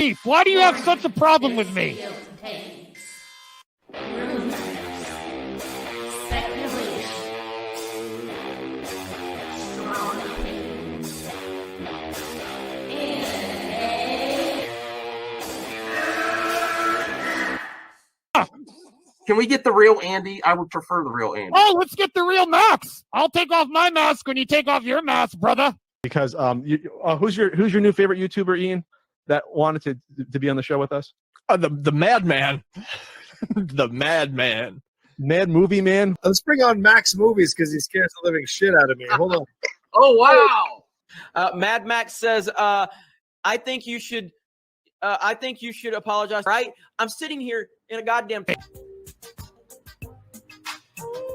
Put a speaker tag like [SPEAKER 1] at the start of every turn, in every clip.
[SPEAKER 1] beef? Why do you have such a problem with me?
[SPEAKER 2] Can we get the real Andy? I would prefer the real Andy.
[SPEAKER 1] Oh, let's get the real Max. I'll take off my mask when you take off your mask, brother.
[SPEAKER 3] Because who's your new favorite YouTuber, Ian, that wanted to be on the show with us?
[SPEAKER 4] The Madman. The Madman.
[SPEAKER 3] Mad Movie Man.
[SPEAKER 5] Let's bring on Max Movies because he scares the living shit out of me. Hold on.
[SPEAKER 2] Oh, wow.
[SPEAKER 6] Mad Max says, I think you should apologize, right? I'm sitting here in a goddamn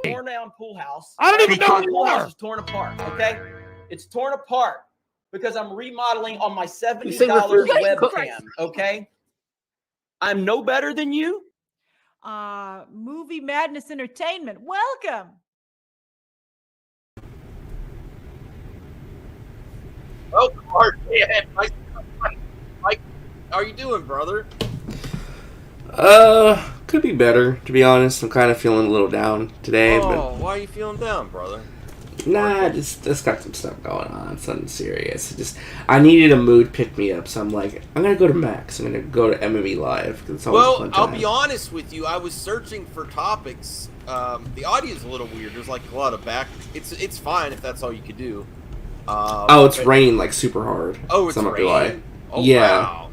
[SPEAKER 6] torn down pool house.
[SPEAKER 1] I don't even know who
[SPEAKER 6] the
[SPEAKER 1] you
[SPEAKER 6] pool house
[SPEAKER 1] are.
[SPEAKER 6] is torn apart, okay? It's torn apart because I'm remodeling on my $70 webcam, okay? I'm no better than you.
[SPEAKER 7] Movie Madness Entertainment, welcome.
[SPEAKER 2] Oh, Clark, yeah, Mike, how are you doing, brother?
[SPEAKER 8] Could be better, to be honest. I'm kind of feeling a little down today.
[SPEAKER 2] Oh, why are you feeling down, brother?
[SPEAKER 8] Nah, just got some stuff going on, something serious. I needed a mood pick-me-up, so I'm like, I'm gonna go to Max. I'm gonna go to MME Live, because it's always a fun time.
[SPEAKER 2] I'll be honest with you, I was searching for topics. The audio's a little weird. There's like a lot of back. It's fine if that's all you could do.
[SPEAKER 8] It's raining like super hard.
[SPEAKER 2] Oh, it's raining? Oh,
[SPEAKER 8] yeah.
[SPEAKER 2] Wow.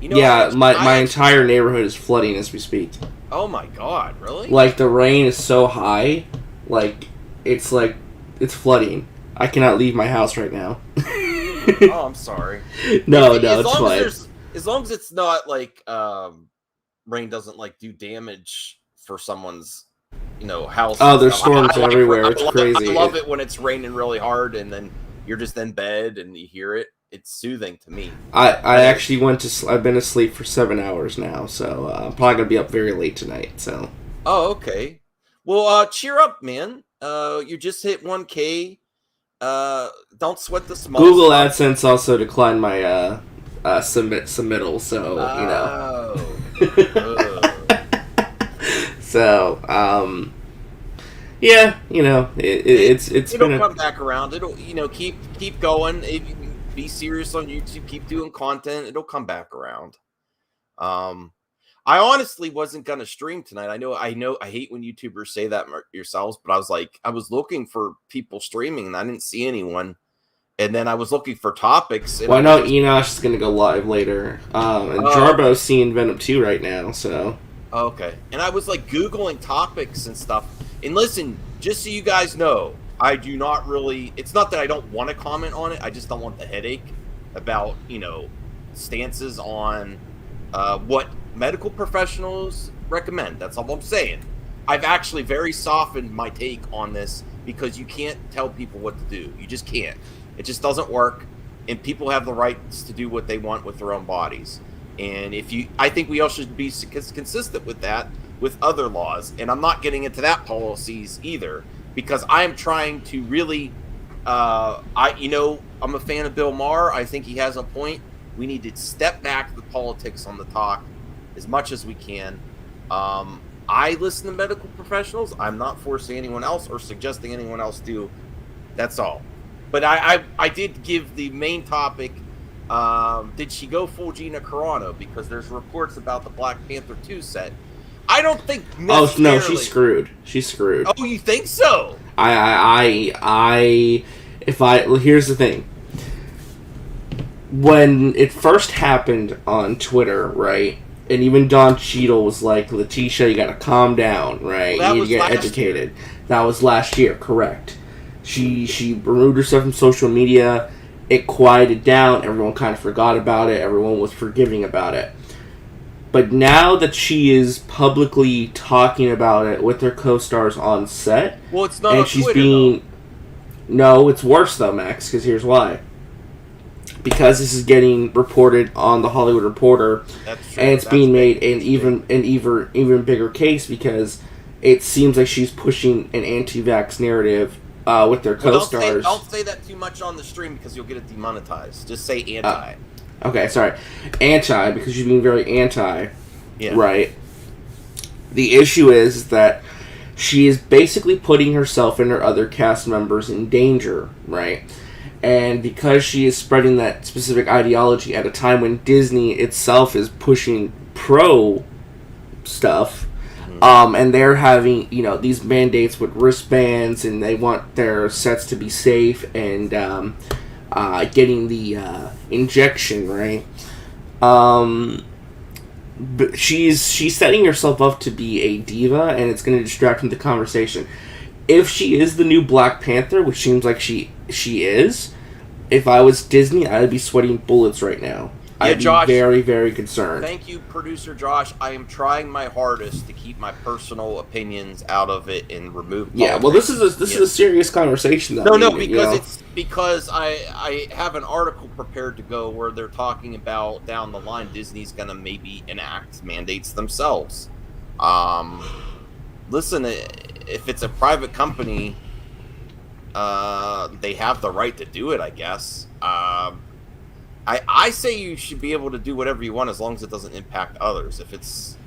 [SPEAKER 2] You know,
[SPEAKER 8] yeah, my entire neighborhood is flooding as we speak.
[SPEAKER 2] Oh my god, really?
[SPEAKER 8] Like, the rain is so high, it's flooding. I cannot leave my house right now.
[SPEAKER 2] Oh, I'm sorry.
[SPEAKER 8] No, it's fine.
[SPEAKER 2] As long as it's not like rain doesn't like do damage for someone's house.
[SPEAKER 8] Oh, there's storms everywhere. It's crazy.
[SPEAKER 2] I love it when it's raining really hard and then you're just in bed and you hear it. It's soothing to me.
[SPEAKER 8] I actually I've been asleep for 7 hours now, so I'm probably gonna be up very late tonight. So. Oh,
[SPEAKER 2] okay. Well, cheer up, man. You just hit 1K. Don't sweat the small
[SPEAKER 8] Google
[SPEAKER 2] stuff.
[SPEAKER 8] AdSense also declined my submittal, so So, yeah, it's
[SPEAKER 2] it'll come back around. It'll keep going. Be serious on YouTube. Keep doing content. It'll come back around. I honestly wasn't gonna stream tonight. I know. I hate when YouTubers say that yourselves, but I was looking for people streaming and I didn't see anyone. And then I was looking for topics. And
[SPEAKER 8] I know Enosh is gonna go live later. And Jarbo's seeing Venom 2 right now. So.
[SPEAKER 2] Okay. And I was Googling topics and stuff. And listen, just so you guys know, I do not really. It's not that I don't want to comment on it. I just don't want the headache about stances on what medical professionals recommend. That's all I'm saying. I've actually very softened my take on this because you can't tell people what to do. You just can't. It just doesn't work, and people have the rights to do what they want with their own bodies. And I think we all should be consistent with that with other laws. And I'm not getting into that policies either because I am trying to really. I'm a fan of Bill Maher. I think he has a point. We need to step back the politics on the talk as much as we can. I listen to medical professionals. I'm not forcing anyone else or suggesting anyone else do. That's all. But I did give the main topic. Did she go full Gina Carano? Because there's reports about the Black Panther 2 set. I don't think necessarily...
[SPEAKER 8] Oh, no, she's screwed. She's screwed.
[SPEAKER 2] Oh, you think so?
[SPEAKER 8] Here's the thing. When it first happened on Twitter, right, and even Don Cheadle was like, Letitia, you gotta calm down, right?
[SPEAKER 2] Well,
[SPEAKER 8] you need to get educated. That was last year, correct. She removed herself from social media. It quieted down. Everyone kind of forgot about it. Everyone was forgiving about it. But now that she is publicly talking about it with her co-stars on set...
[SPEAKER 2] Well, it's not
[SPEAKER 8] and
[SPEAKER 2] on
[SPEAKER 8] she's
[SPEAKER 2] Twitter,
[SPEAKER 8] being... No, it's worse, though, Max, because here's why. Because this is getting reported on the Hollywood Reporter, and it's being made an even bigger case because it seems like she's pushing an anti-vax narrative with their co-stars.
[SPEAKER 2] Don't say that too much on the stream because you'll get it demonetized. Just say anti.
[SPEAKER 8] Okay, sorry. Anti, because she's being very anti.
[SPEAKER 2] Yeah.
[SPEAKER 8] Right. The issue is that she is basically putting herself and her other cast members in danger, right? And because she is spreading that specific ideology at a time when Disney itself is pushing pro stuff, and they're having, these mandates with wristbands, and they want their sets to be safe, and getting the injection, right? But she's setting herself up to be a diva, and it's going to distract from the conversation. If she is the new Black Panther, which seems like she is, if I was Disney, I'd be sweating bullets right now. I'd be very, very concerned.
[SPEAKER 2] Thank you, producer Josh. I am trying my hardest to keep my personal opinions out of it and remove politics.
[SPEAKER 8] Yeah, well, this is a serious conversation, though.
[SPEAKER 2] No, because I have an article prepared to go where they're talking about down the line Disney's going to maybe enact mandates themselves. Listen, if it's a private company, they have the right to do it, I guess. I say you should be able to do whatever you want as long as it doesn't impact others. If it's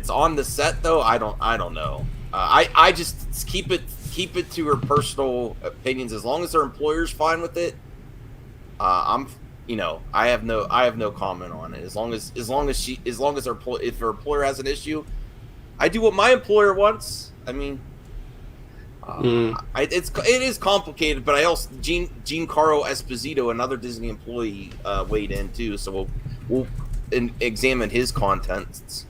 [SPEAKER 2] on the set, though, I don't know. I just keep it to her personal opinions. As long as her employer's fine with it, I have no comment on it. As long as if her employer has an issue, I do what my employer wants. I mean. It is complicated, but I also Giancarlo Esposito, another Disney employee, weighed in too. So we'll examine his comments.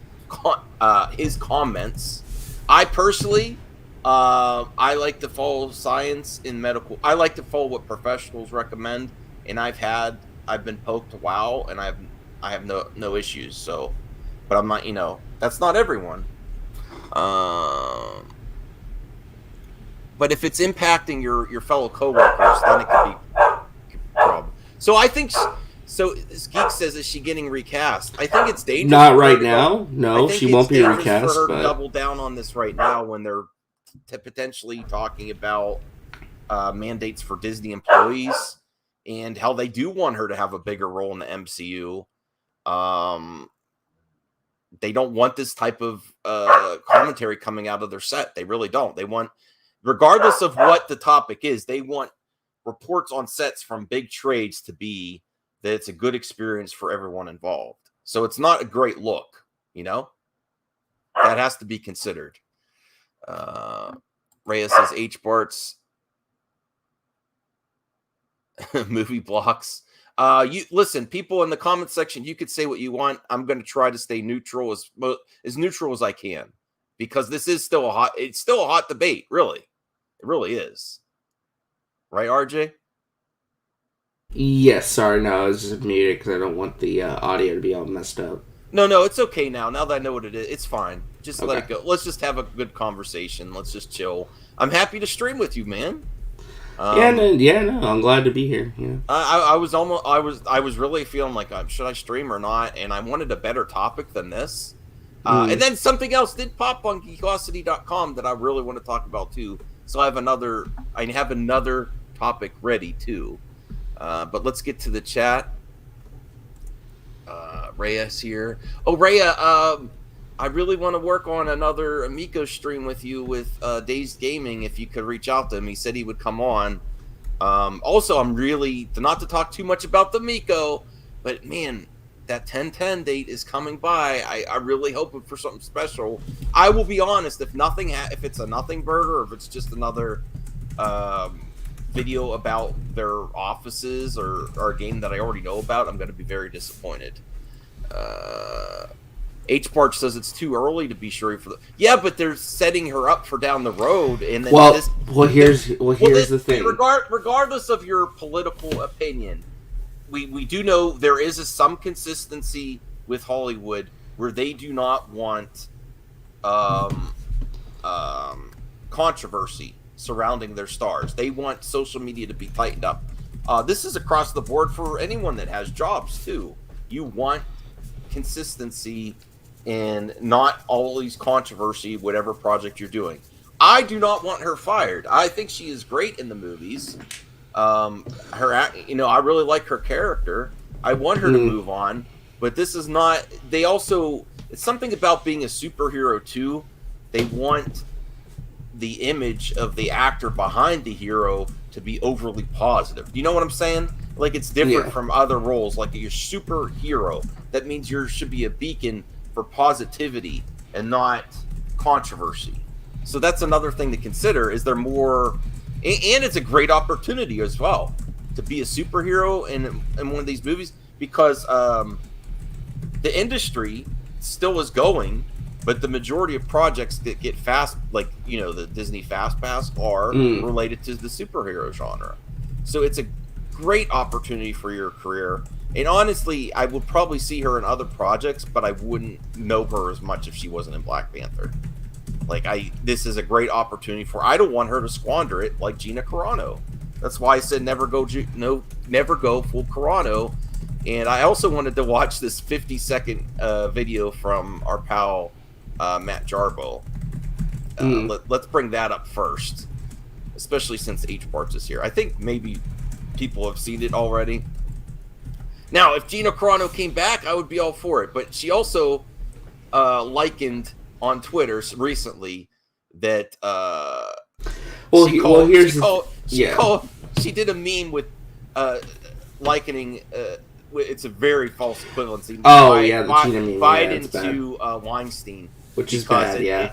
[SPEAKER 2] I personally, I like to follow science in medical. I like to follow what professionals recommend, and I've been poked a while, and I have no issues. So, but I'm not. That's not everyone. But if it's impacting your fellow coworkers, then it could be a problem. So I think this geek says, is she getting recast? I think it's dangerous.
[SPEAKER 8] Not right now. No, she won't be recast.
[SPEAKER 2] For her to double down on this right now when they're potentially talking about mandates for Disney employees and how they do want her to have a bigger role in the MCU. They don't want this type of commentary coming out of their set. They really don't. They want, regardless of what the topic is, they want reports on sets from big trades to be that it's a good experience for everyone involved. So it's not a great look, That has to be considered. Rhea says H. Bart's movie blocks. You listen, people in the comment section, you could say what you want. I'm going to try to stay neutral as neutral as I can, because this is still a hot debate. Really, it really is. Right, RJ?
[SPEAKER 8] Yes. Sorry, no, I was just muted because I don't want the audio to be all messed up.
[SPEAKER 2] No, it's okay now. Now that I know what it is, it's fine. Just let it go. Let's just have a good conversation. Let's just chill. I'm happy to stream with you, man.
[SPEAKER 8] No, I'm glad to be here. Yeah.
[SPEAKER 2] I was really feeling like, should I stream or not? And I wanted a better topic than this. And then something else did pop on geekosity.com that I really want to talk about too. So I have another topic ready too. But let's get to the chat. Rhea's here. Oh, Rhea, I really want to work on another Amico stream with you with Dazed Gaming. If you could reach out to him, he said he would come on. Also, I'm really, not to talk too much about the Amico, but man, that 10/10 date is coming by. I really hoping for something special. I will be honest, if it's a nothing burger, or if it's just another video about their offices or a game that I already know about, I'm going to be very disappointed. H. Parch says it's too early to be sure for the. Yeah, but they're setting her up for down the road, and then
[SPEAKER 8] here's the thing.
[SPEAKER 2] Regardless of your political opinion, we do know there is some consistency with Hollywood where they do not want controversy surrounding their stars. They want social media to be tightened up. This is across the board for anyone that has jobs too. You want consistency and not always controversy, whatever project you're doing. I do not want her fired. I think she is great in the movies. I really like her character. I want her to move on, but this is not. They also, it's something about being a superhero too. They want the image of the actor behind the hero to be overly positive. You know what I'm saying? Like, it's different from other roles. Like, you're superhero. That means you should be a beacon for positivity and not controversy. So that's another thing to consider. Is there more? And it's a great opportunity as well to be a superhero in one of these movies, because the industry still is going, but the majority of projects that get fast, like, you know, the Disney Fast Pass, are related to the superhero genre. So it's a great opportunity for your career. And honestly, I would probably see her in other projects, but I wouldn't know her as much if she wasn't in Black Panther. Like, this is a great opportunity for. I don't want her to squander it like Gina Carano. That's why I said never go full Carano. And I also wanted to watch this 50-second video from our pal Matt Jarbo. Let's bring that up first, especially since H. Barts is here. I think maybe people have seen it already. Now, if Gina Carano came back, I would be all for it. But she also likened on Twitter recently that she did a meme with likening. It's a very false equivalency.
[SPEAKER 8] The Gina meme.
[SPEAKER 2] Biden to Weinstein,
[SPEAKER 8] which is bad.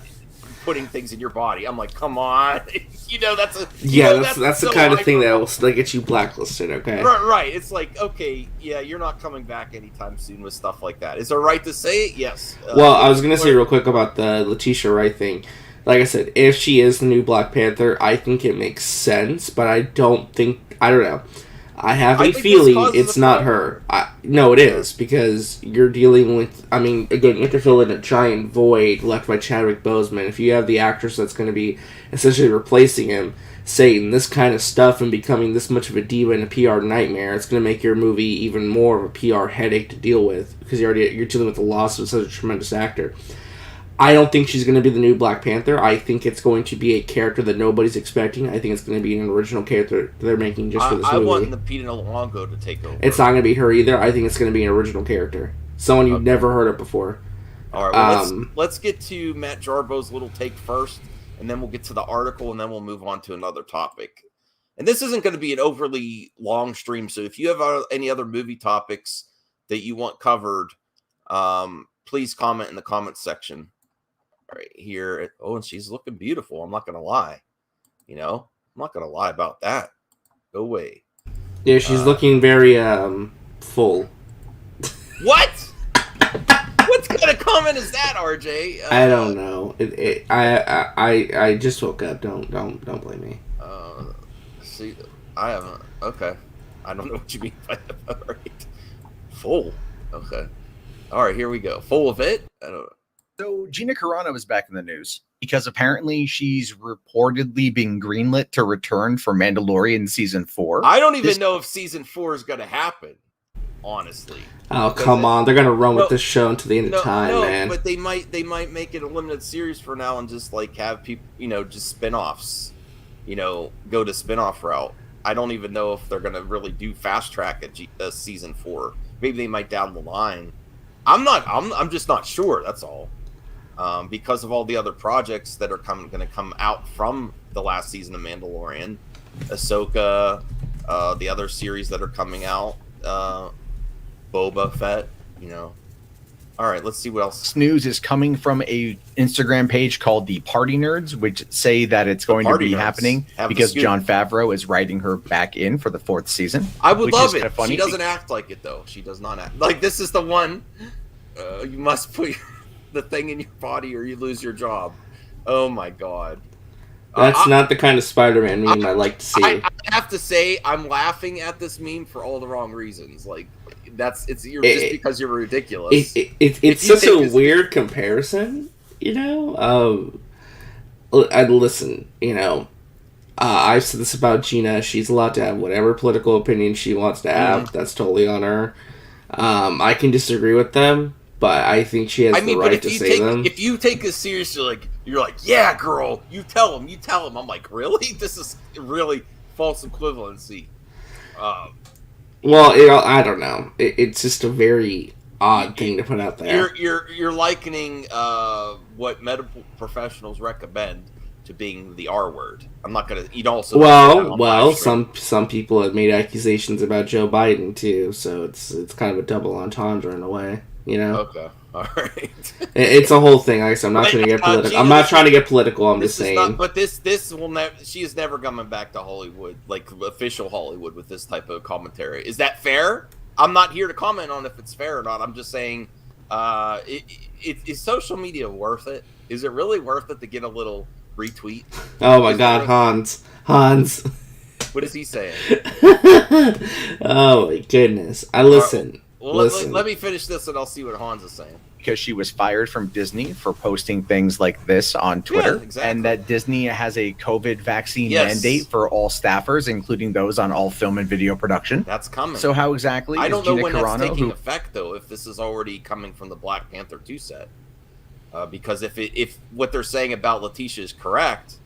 [SPEAKER 2] Putting things in your body. I'm like, come on, you know that's a
[SPEAKER 8] that's the kind of thing that will get you blacklisted. Okay,
[SPEAKER 2] right. It's like, okay, yeah, you're not coming back anytime soon with stuff like that. Is there a right to say it? Yes.
[SPEAKER 8] Well, I was gonna say real quick about the Leticia Wright thing. Like I said, if she is the new Black Panther, I think it makes sense, but I don't know. I have a feeling it's not her. No, it is, because you're dealing with, I mean, again, you have to fill in a giant void left by Chadwick Boseman. If you have the actress that's going to be essentially replacing him saying this kind of stuff and becoming this much of a diva and a PR nightmare, it's going to make your movie even more of a PR headache to deal with, because you're dealing with the loss of such a tremendous actor. I don't think she's going to be the new Black Panther. I think it's going to be a character that nobody's expecting. I think it's going to be an original character they're making just for this movie.
[SPEAKER 2] I want Lupita Nyong'o to take over.
[SPEAKER 8] It's not going to be her either. I think it's going to be an original character. Someone you've never heard of before.
[SPEAKER 2] All right, well, let's get to Matt Jarbo's little take first, and then we'll get to the article, and then we'll move on to another topic. And this isn't going to be an overly long stream, so if you have any other movie topics that you want covered, please comment in the comments section. Right here. Oh, and she's looking beautiful. I'm not gonna lie. I'm not gonna lie about that. Go away.
[SPEAKER 8] Yeah, she's looking very full.
[SPEAKER 2] What? What kind of comment is that, RJ?
[SPEAKER 8] I don't know. I just woke up. Don't blame me.
[SPEAKER 2] See, I haven't. Okay, I don't know what you mean by that. All right. Full. Okay. All right. Here we go. Full of it. I don't know.
[SPEAKER 9] So Gina Carano is back in the news because apparently she's reportedly being greenlit to return for Mandalorian season 4.
[SPEAKER 2] I don't even know if season 4 is going to happen, honestly.
[SPEAKER 8] Oh, come on. They're going to run with this show until the end of time, man.
[SPEAKER 2] But they might make it a limited series for now and just like have people, just spin-offs, go to spin-off route. I don't even know if they're going to really do fast track at season 4. Maybe they might down the line. I'm just not sure. That's all. Because of all the other projects that are going to come out from the last season of Mandalorian, Ahsoka, the other series that are coming out, Boba Fett, All right, let's see what else.
[SPEAKER 9] This news is coming from a Instagram page called the Party Nerds, which say that it's going to be happening because Jon Favreau is writing her back in for the 4th season.
[SPEAKER 2] I would love it. She doesn't act like it, though. She does not act like this is the one. You must put the thing in your body or you lose your job. Oh my god.
[SPEAKER 8] That's not the kind of Spider-Man meme I like to see.
[SPEAKER 2] I have to say, I'm laughing at this meme for all the wrong reasons. Like, just because you're ridiculous.
[SPEAKER 8] It's such a weird comparison, And listen, I've said this about Gina. She's allowed to have whatever political opinion she wants to have. That's totally on her. I can disagree with them, but I think she has the right to say them.
[SPEAKER 2] If you take this seriously, you're like, yeah, girl, you tell him. I'm like, really? This is really false equivalency.
[SPEAKER 8] Well, I don't know. It's just a very odd thing to put out there.
[SPEAKER 2] You're likening what medical professionals recommend to being the R word. I'm not gonna. You'd also
[SPEAKER 8] some people have made accusations about Joe Biden too, so it's kind of a double entendre in a way, you know.
[SPEAKER 2] Okay, all right.
[SPEAKER 8] It's a whole thing. I'm not trying to get political. I'm not trying to get political. I'm just saying.
[SPEAKER 2] But this will never. She is never coming back to Hollywood, like official Hollywood, with this type of commentary. Is that fair? I'm not here to comment on if it's fair or not. I'm just saying, is social media worth it? Is it really worth it to get a little retweet?
[SPEAKER 8] Oh my God, Hans.
[SPEAKER 2] What is he saying?
[SPEAKER 8] Oh my goodness. Listen.
[SPEAKER 2] Let me finish this and I'll see what Hans is saying.
[SPEAKER 9] Because she was fired from Disney for posting things like this on Twitter.
[SPEAKER 2] Yeah, exactly.
[SPEAKER 9] And that Disney has a COVID vaccine mandate for all staffers, including those on all film and video production.
[SPEAKER 2] That's coming.
[SPEAKER 9] So how exactly
[SPEAKER 2] I don't know
[SPEAKER 9] Gina
[SPEAKER 2] when
[SPEAKER 9] Carano,
[SPEAKER 2] that's taking effect, though, if this is already coming from the Black Panther 2 set. Because if what they're saying about Letitia is correct,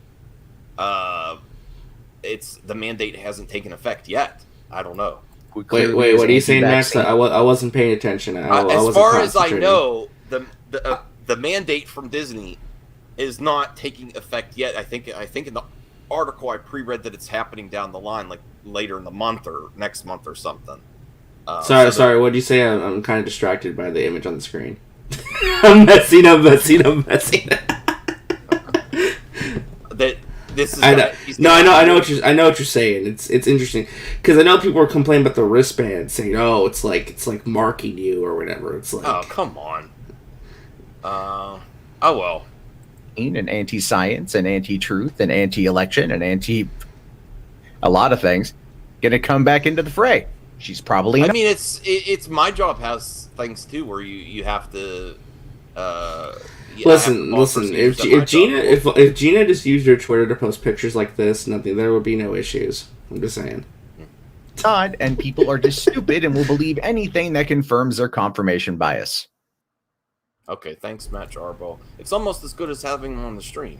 [SPEAKER 2] it's the mandate hasn't taken effect yet. I don't know.
[SPEAKER 8] Wait, what are you saying, Max? I wasn't paying attention.
[SPEAKER 2] As far as I know, the mandate from Disney is not taking effect yet. I think in the article I pre-read that it's happening down the line, like later in the month or next month or something.
[SPEAKER 8] Sorry. What did you say? I'm kind of distracted by the image on the screen. I'm messing.
[SPEAKER 2] That this is.
[SPEAKER 8] I know what you're saying. It's interesting because I know people are complaining about the wristband, saying, "Oh, it's like marking you or whatever." It's like,
[SPEAKER 2] oh, come on. Oh well.
[SPEAKER 9] And anti-science and anti-truth and anti-election and anti a lot of things gonna come back into the fray. She's probably.
[SPEAKER 2] I mean, it's my job has things too where you have to.
[SPEAKER 8] Listen. If Gina just used her Twitter to post pictures like this, there would be no issues. I'm just saying.
[SPEAKER 9] Odd, and people are just stupid and will believe anything that confirms their confirmation bias.
[SPEAKER 2] Okay, thanks, Matt Jarbo. It's almost as good as having him on the stream.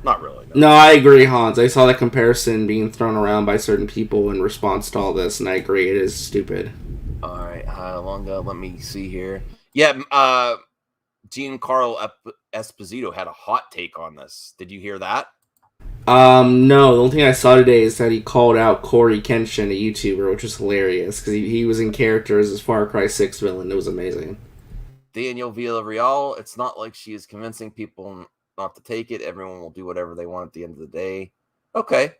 [SPEAKER 2] Not really.
[SPEAKER 8] No, I agree, Hans. I saw that comparison being thrown around by certain people in response to all this, and I agree. It is stupid.
[SPEAKER 2] All right, Longa, let me see here. Yeah, Giancarlo Esposito had a hot take on this. Did you hear that?
[SPEAKER 8] No. The only thing I saw today is that he called out Corey Kenshin, a YouTuber, which was hilarious, because he was in character as his Far Cry 6 villain. It was amazing.
[SPEAKER 2] Daniel Villarreal, it's not like she is convincing people not to take it. Everyone will do whatever they want at the end of the day. Okay.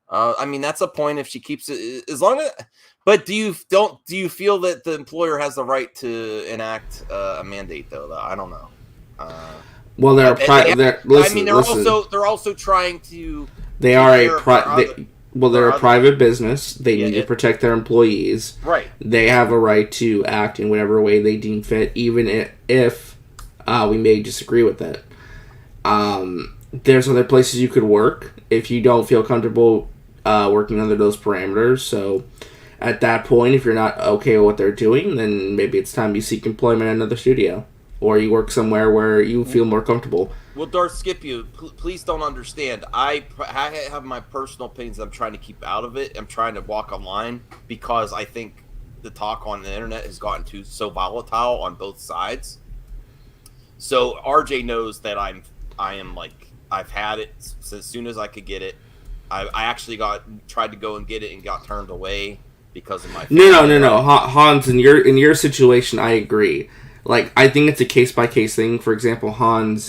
[SPEAKER 2] I mean, that's a point if she keeps it as long as. But do you feel that the employer has the right to enact a mandate though? I don't know.
[SPEAKER 8] Well, they're
[SPEAKER 2] also trying to.
[SPEAKER 8] They are they're a private business. They need to protect their employees.
[SPEAKER 2] Right.
[SPEAKER 8] They have a right to act in whatever way they deem fit, even if we may disagree with it. There's other places you could work if you don't feel comfortable working under those parameters. So at that point, if you're not okay with what they're doing, then maybe it's time you seek employment at another studio. Or you work somewhere where you feel more comfortable.
[SPEAKER 2] Well, Darth Scipio, please don't understand. I have my personal opinions I'm trying to keep out of it. I'm trying to walk a line because I think the talk on the internet has gotten so volatile on both sides. So RJ knows that I am like, I've had it as soon as I could get it. I actually tried to go and get it and got turned away because of my family.
[SPEAKER 8] No. Hans, in your situation, I agree. Like, I think it's a case-by-case thing. For example, Hans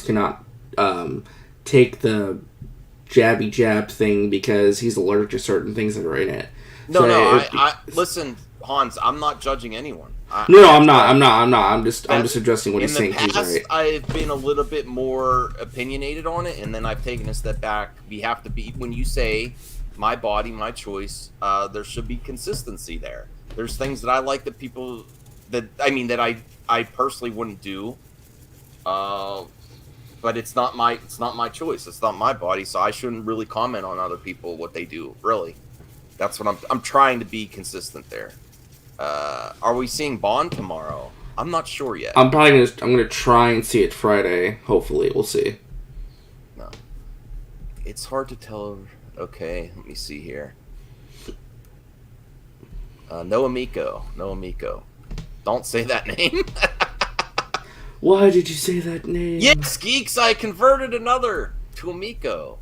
[SPEAKER 8] cannot take the jabby jab thing because he's allergic to certain things that are in it.
[SPEAKER 2] Listen, Hans, I'm not judging anyone.
[SPEAKER 8] I'm not. I'm just addressing what he's saying.
[SPEAKER 2] In the past, I've been a little bit more opinionated on it, and then I've taken a step back. We have to be, when you say my body, my choice, there should be consistency there. There's things that I like that people that I personally wouldn't do, but it's not my choice. It's not my body, so I shouldn't really comment on other people what they do. Really, that's what I'm trying to be consistent there. Are we seeing Bond tomorrow? I'm not sure yet.
[SPEAKER 8] I'm gonna try and see it Friday. Hopefully, we'll see.
[SPEAKER 2] No, it's hard to tell. Okay, let me see here. No Amico. Don't say that name.
[SPEAKER 8] Why did you say that name?
[SPEAKER 2] Yes, geeks, I converted another to Amico.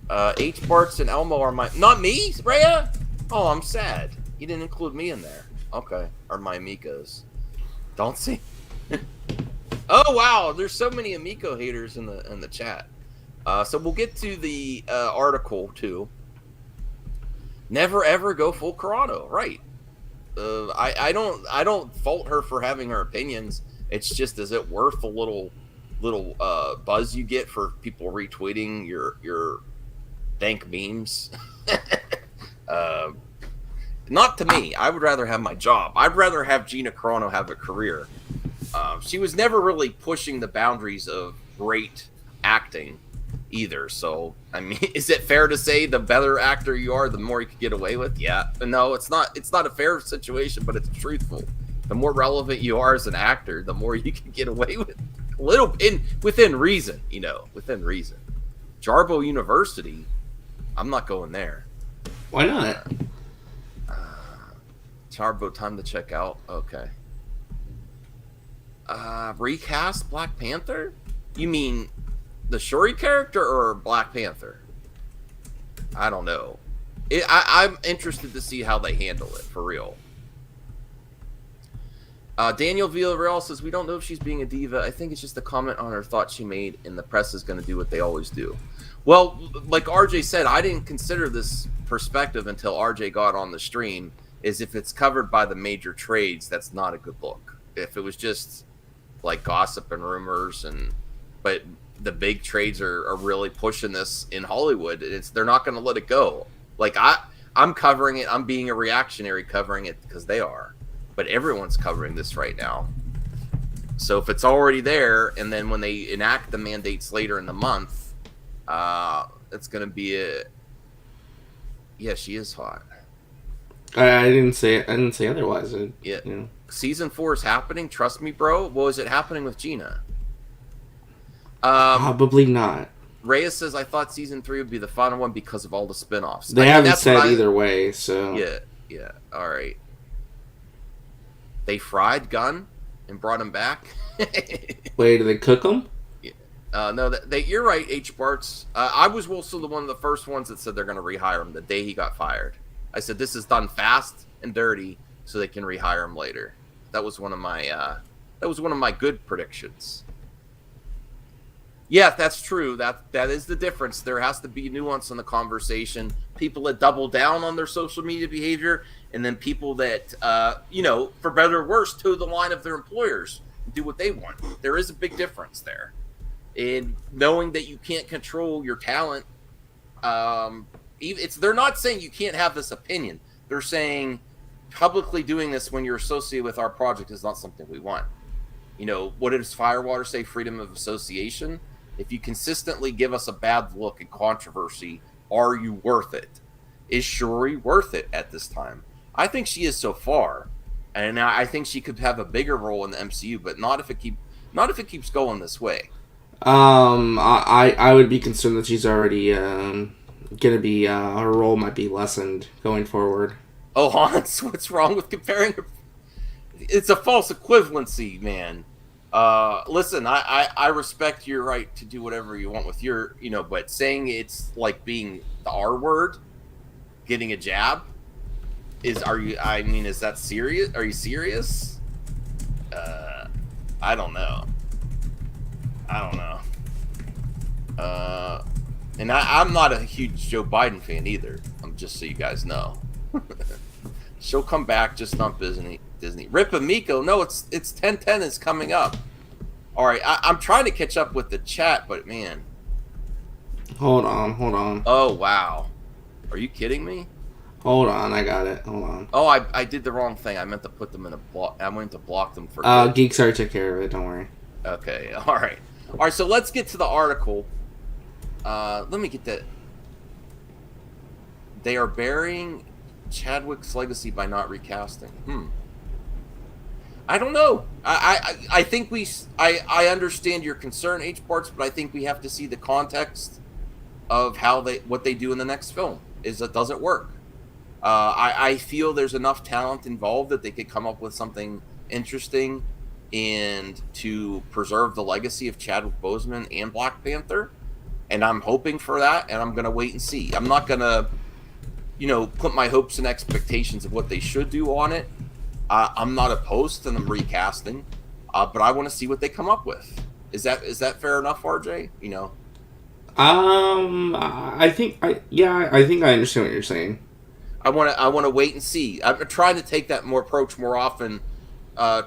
[SPEAKER 2] H. Bartz and Elmo are my... Not me, Rhea? Oh, I'm sad. You didn't include me in there. Okay, are my Amicos. Don't see... Oh, wow, there's so many Amico haters in the chat. So we'll get to the article, too. Never, ever go full Carano. Right. I don't fault her for having her opinions. It's just, is it worth a little buzz you get for people retweeting your dank memes? Not to me. I would rather have my job. I'd rather have Gina Carano have a career. She was never really pushing the boundaries of great acting either. So, I mean, is it fair to say the better actor you are, the more you can get away with? Yeah. No, it's not a fair situation, but it's truthful. The more relevant you are as an actor, the more you can get away with. Within reason, within reason. Jarbo University, I'm not going there.
[SPEAKER 8] Why not?
[SPEAKER 2] Jarbo, time to check out. Okay. Recast Black Panther? You mean the Shuri character or Black Panther? I don't know. I'm interested to see how they handle it, for real. Daniel Villarreal says, we don't know if she's being a diva. I think it's just a comment on her thought she made, and the press is going to do what they always do. Well, like RJ said, I didn't consider this perspective until RJ got on the stream, is if it's covered by the major trades, that's not a good look. If it was just like gossip and rumors, but the big trades are really pushing this in Hollywood, they're not going to let it go. Like I'm covering it. I'm being a reactionary covering it because they are. But everyone's covering this right now. So if it's already there, and then when they enact the mandates later in the month, it's going to be yeah, she is hot.
[SPEAKER 8] I didn't say otherwise.
[SPEAKER 2] Yeah. Season 4 is happening. Trust me, bro. Well, is it happening with Gina?
[SPEAKER 8] Probably not.
[SPEAKER 2] Reyes says, I thought season 3 would be the final one because of all the spinoffs.
[SPEAKER 8] They haven't said either way, so.
[SPEAKER 2] Yeah. All right. They fried Gunn and brought him back.
[SPEAKER 8] Wait, do they cook them?
[SPEAKER 2] Yeah. No, you're right, H. Bartz. I was also one of the first ones that said they're going to rehire him the day he got fired. I said this is done fast and dirty, so they can rehire him later. That was one of my good predictions. Yeah, that's true. That is the difference. There has to be nuance in the conversation. People that double down on their social media behavior, and then people that, for better or worse, toe the line of their employers and do what they want. There is a big difference there. And knowing that you can't control your talent, they're not saying you can't have this opinion. They're saying publicly doing this when you're associated with our project is not something we want. What does Firewater say? Freedom of association. If you consistently give us a bad look and controversy, are you worth it? Is Shuri worth it at this time? I think she is so far, and I think she could have a bigger role in the MCU, but not if it keeps going this way.
[SPEAKER 8] I would be concerned that she's already gonna be her role might be lessened going forward.
[SPEAKER 2] Oh, Hans, what's wrong with comparing her? It's a false equivalency, man. Listen, I respect your right to do whatever you want with your, but saying it's like being the R word, getting a jab, is that serious? Are you serious? I don't know. And I'm not a huge Joe Biden fan either. I'm just so you guys know. She'll come back, just not Disney. Rip Amico. No, it's 10/10 is coming up. All right, I'm trying to catch up with the chat, but man.
[SPEAKER 8] Hold on.
[SPEAKER 2] Oh, wow. Are you kidding me?
[SPEAKER 8] Hold on, I got it. Hold on.
[SPEAKER 2] Oh, I did the wrong thing. I meant to put them in a block. I meant to block them for good.
[SPEAKER 8] Geeks already took care of it. Don't worry.
[SPEAKER 2] Okay, all right. So let's get to the article. Let me get that. They are burying Chadwick's legacy by not recasting. I don't know. I think I understand your concern, H. Parts, but I think we have to see the context of what they do in the next film. Does it work? I feel there's enough talent involved that they could come up with something interesting and to preserve the legacy of Chadwick Boseman and Black Panther. And I'm hoping for that, and I'm going to wait and see. I'm not going to, put my hopes and expectations of what they should do on it. I'm not opposed to them recasting, but I want to see what they come up with. Is that fair enough, RJ?
[SPEAKER 8] I think I understand what you're saying.
[SPEAKER 2] I want to wait and see. I'm trying to take that approach more often.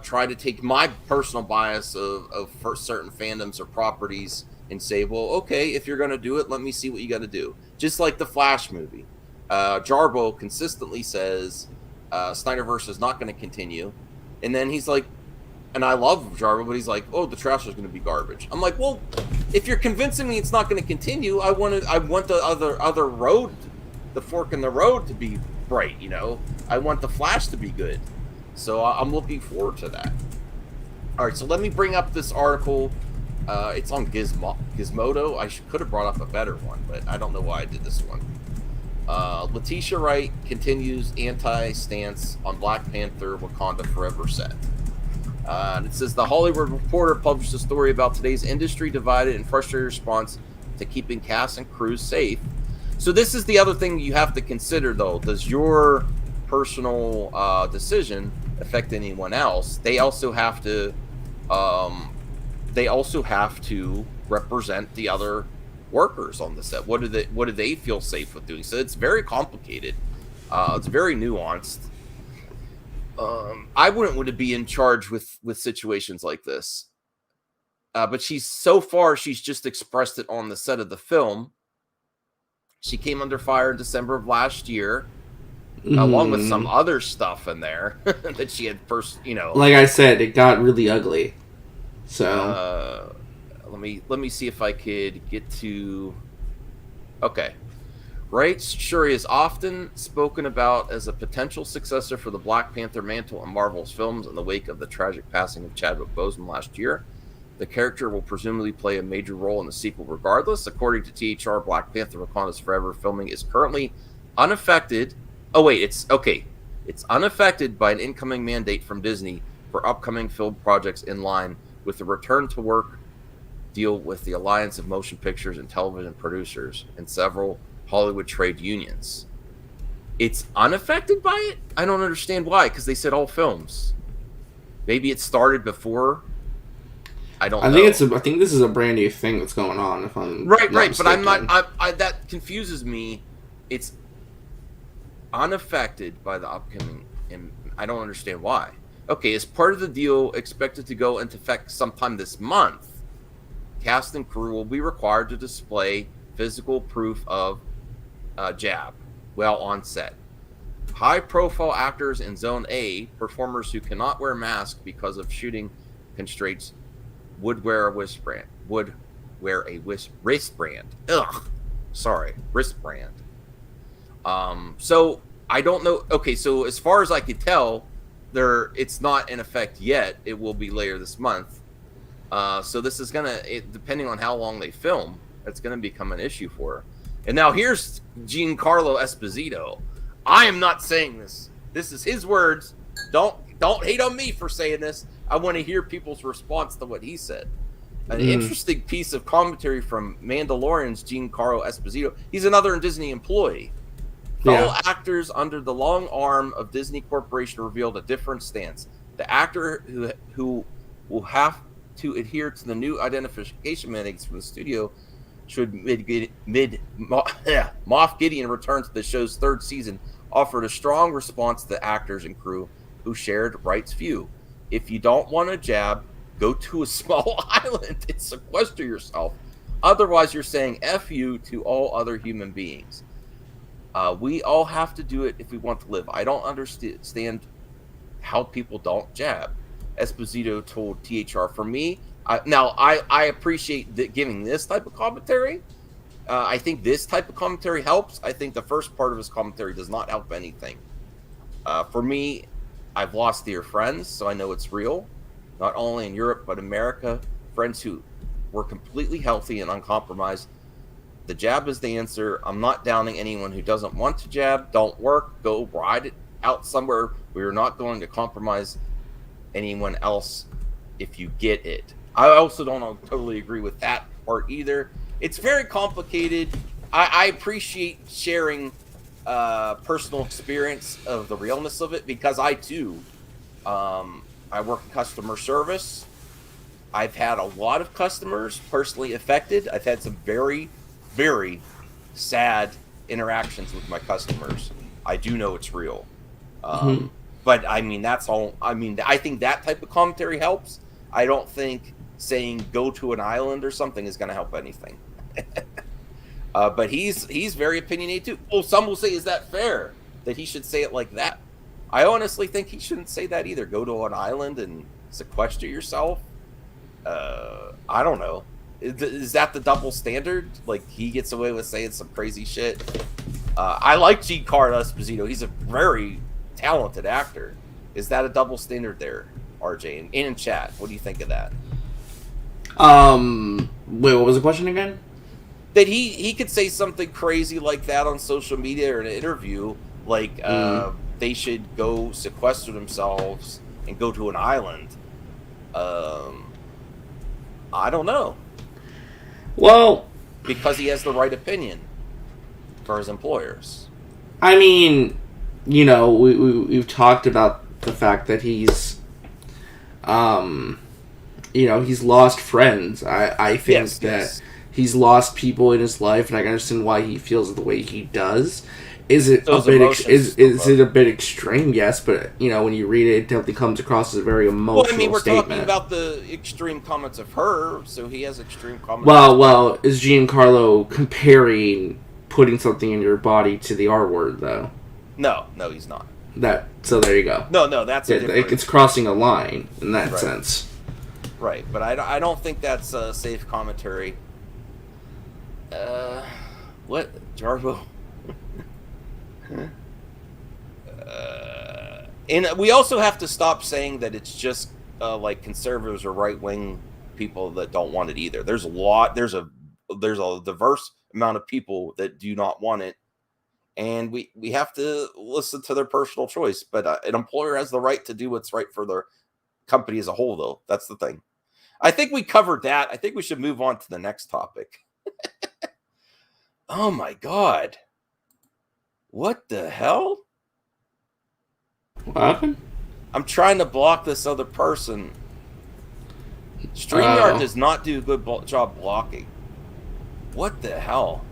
[SPEAKER 2] Try to take my personal bias of certain fandoms or properties and say, well, okay, if you're going to do it, let me see what you got to do. Just like the Flash movie. Jarbo consistently says Snyderverse is not going to continue. And then he's like, and I love Jarbo, but he's like, oh, the trash is going to be garbage. I'm like, well, if you're convincing me it's not going to continue, I want the other road, the fork in the road to be bright, I want the Flash to be good. So I'm looking forward to that. All right, so let me bring up this article. It's on Gizmodo. I could have brought up a better one, but I don't know why I did this one. Leticia Wright continues anti-stance on Black Panther Wakanda Forever set. And it says, the Hollywood Reporter published a story about today's industry divided and frustrated response to keeping cast and crews safe. So this is the other thing you have to consider, though. Does your personal decision affect anyone else? They also have to represent the other workers on the set. What do they feel safe with doing? So it's very complicated. It's very nuanced. I wouldn't want to be in charge with situations like this. But she's just expressed it on the set of the film. She came under fire in December of last year, along with some other stuff in there that she had first,
[SPEAKER 8] Like I said, it got really ugly. So
[SPEAKER 2] let me see if I could get to. Okay. Right, Shuri is often spoken about as a potential successor for the Black Panther mantle in Marvel's films in the wake of the tragic passing of Chadwick Boseman last year. The character will presumably play a major role in the sequel regardless. According to THR, Black Panther Wakanda's Forever filming is currently unaffected. Oh, wait, it's unaffected by an incoming mandate from Disney for upcoming film projects in line with the return to work deal with the Alliance of Motion Pictures and Television Producers and several Hollywood trade unions. It's unaffected by it? I don't understand why, because they said all films. Maybe it started before. I don't know.
[SPEAKER 8] I think this is a brand new thing that's going on. If I'm
[SPEAKER 2] right,
[SPEAKER 8] mistaken.
[SPEAKER 2] But I'm not. That confuses me. It's unaffected by the upcoming, and I don't understand why. Okay, as part of the deal expected to go into effect sometime this month, cast and crew will be required to display physical proof of jab while on set. High-profile actors in Zone A, performers who cannot wear masks because of shooting constraints, would wear a wristband. Wristband. So I don't know. Okay, so as far as I could tell, it's not in effect yet. It will be later this month. So this is depending on how long they film, it's gonna become an issue for her. And now here's Giancarlo Esposito. I am not saying this. This is his words. Don't hate on me for saying this. I want to hear people's response to what he said. An interesting piece of commentary from Mandalorian's Giancarlo Esposito. He's another Disney employee. Fellow actors under the long arm of Disney Corporation revealed a different stance. The actor who will have to adhere to the new identification mandates from the studio should Moff Gideon return to the show's third season, offered a strong response to the actors and crew who shared Wright's view. If you don't want a jab, go to a small island and sequester yourself. Otherwise, you're saying F you to all other human beings. We all have to do it if we want to live. I don't understand how people don't jab. Esposito told THR. For me, I appreciate giving this type of commentary. I think this type of commentary helps. I think the first part of his commentary does not help anything. For me, I've lost dear friends, so I know it's real. Not only in Europe, but America. Friends who were completely healthy and uncompromised. the jab is the answer. I'm not downing anyone who doesn't want to jab. Don't work. Go ride it out somewhere. We're not going to compromise anyone else if you get it. I also don't totally agree with that part either. It's very complicated. I appreciate sharing personal experience of the realness of it, because I too, I work in customer service. I've had a lot of customers personally affected. I've had some very, very sad interactions with my customers. I do know it's real. But I mean, that's all. I mean, I think that type of commentary helps. I don't think saying go to an island or something is going to help anything. But he's very opinionated too. Well, some will say, is that fair that he should say it like that? I honestly think he shouldn't say that either. Go to an island and sequester yourself. I don't know. Is that the double standard? Like, he gets away with saying some crazy shit. I like Giancarlo Esposito. He's a very talented actor. Is that a double standard there, RJ? And in chat, what do you think of that?
[SPEAKER 8] Wait, what was the question again?
[SPEAKER 2] That he could say something crazy like that on social media or in an interview, like they should go sequester themselves and go to an island. I don't know.
[SPEAKER 8] Well,
[SPEAKER 2] because he has the right opinion for his employers.
[SPEAKER 8] I mean, you know, we've talked about the fact that he's, you know, he's lost friends. I think that he's lost people in his life, and I can understand why he feels the way he does. Is it a bit is it a bit extreme? Yes, but you know, when you read it, it definitely comes across as a very emotional
[SPEAKER 2] Well, I mean, we're
[SPEAKER 8] statement.
[SPEAKER 2] talking about the extreme comments of her, so he has extreme comments.
[SPEAKER 8] Well, is Giancarlo comparing putting something in your body to the R word, though?
[SPEAKER 2] No, he's not.
[SPEAKER 8] So there you go.
[SPEAKER 2] No, that's a different...
[SPEAKER 8] It's crossing a line in that sense.
[SPEAKER 2] Right, but I don't think that's a safe commentary. What, Jarbo? And we also have to stop saying that it's just like conservatives or right wing people that don't want it either. There's a diverse amount of people that do not want it, and we have to listen to their personal choice. But an employer has the right to do what's right for their company as a whole, though. That's the thing. I think we covered that. I think we should move on to the next topic. Oh my God. What the hell?
[SPEAKER 8] What happened?
[SPEAKER 2] I'm trying to block this other person. StreamYard does not do a good job blocking. What the hell?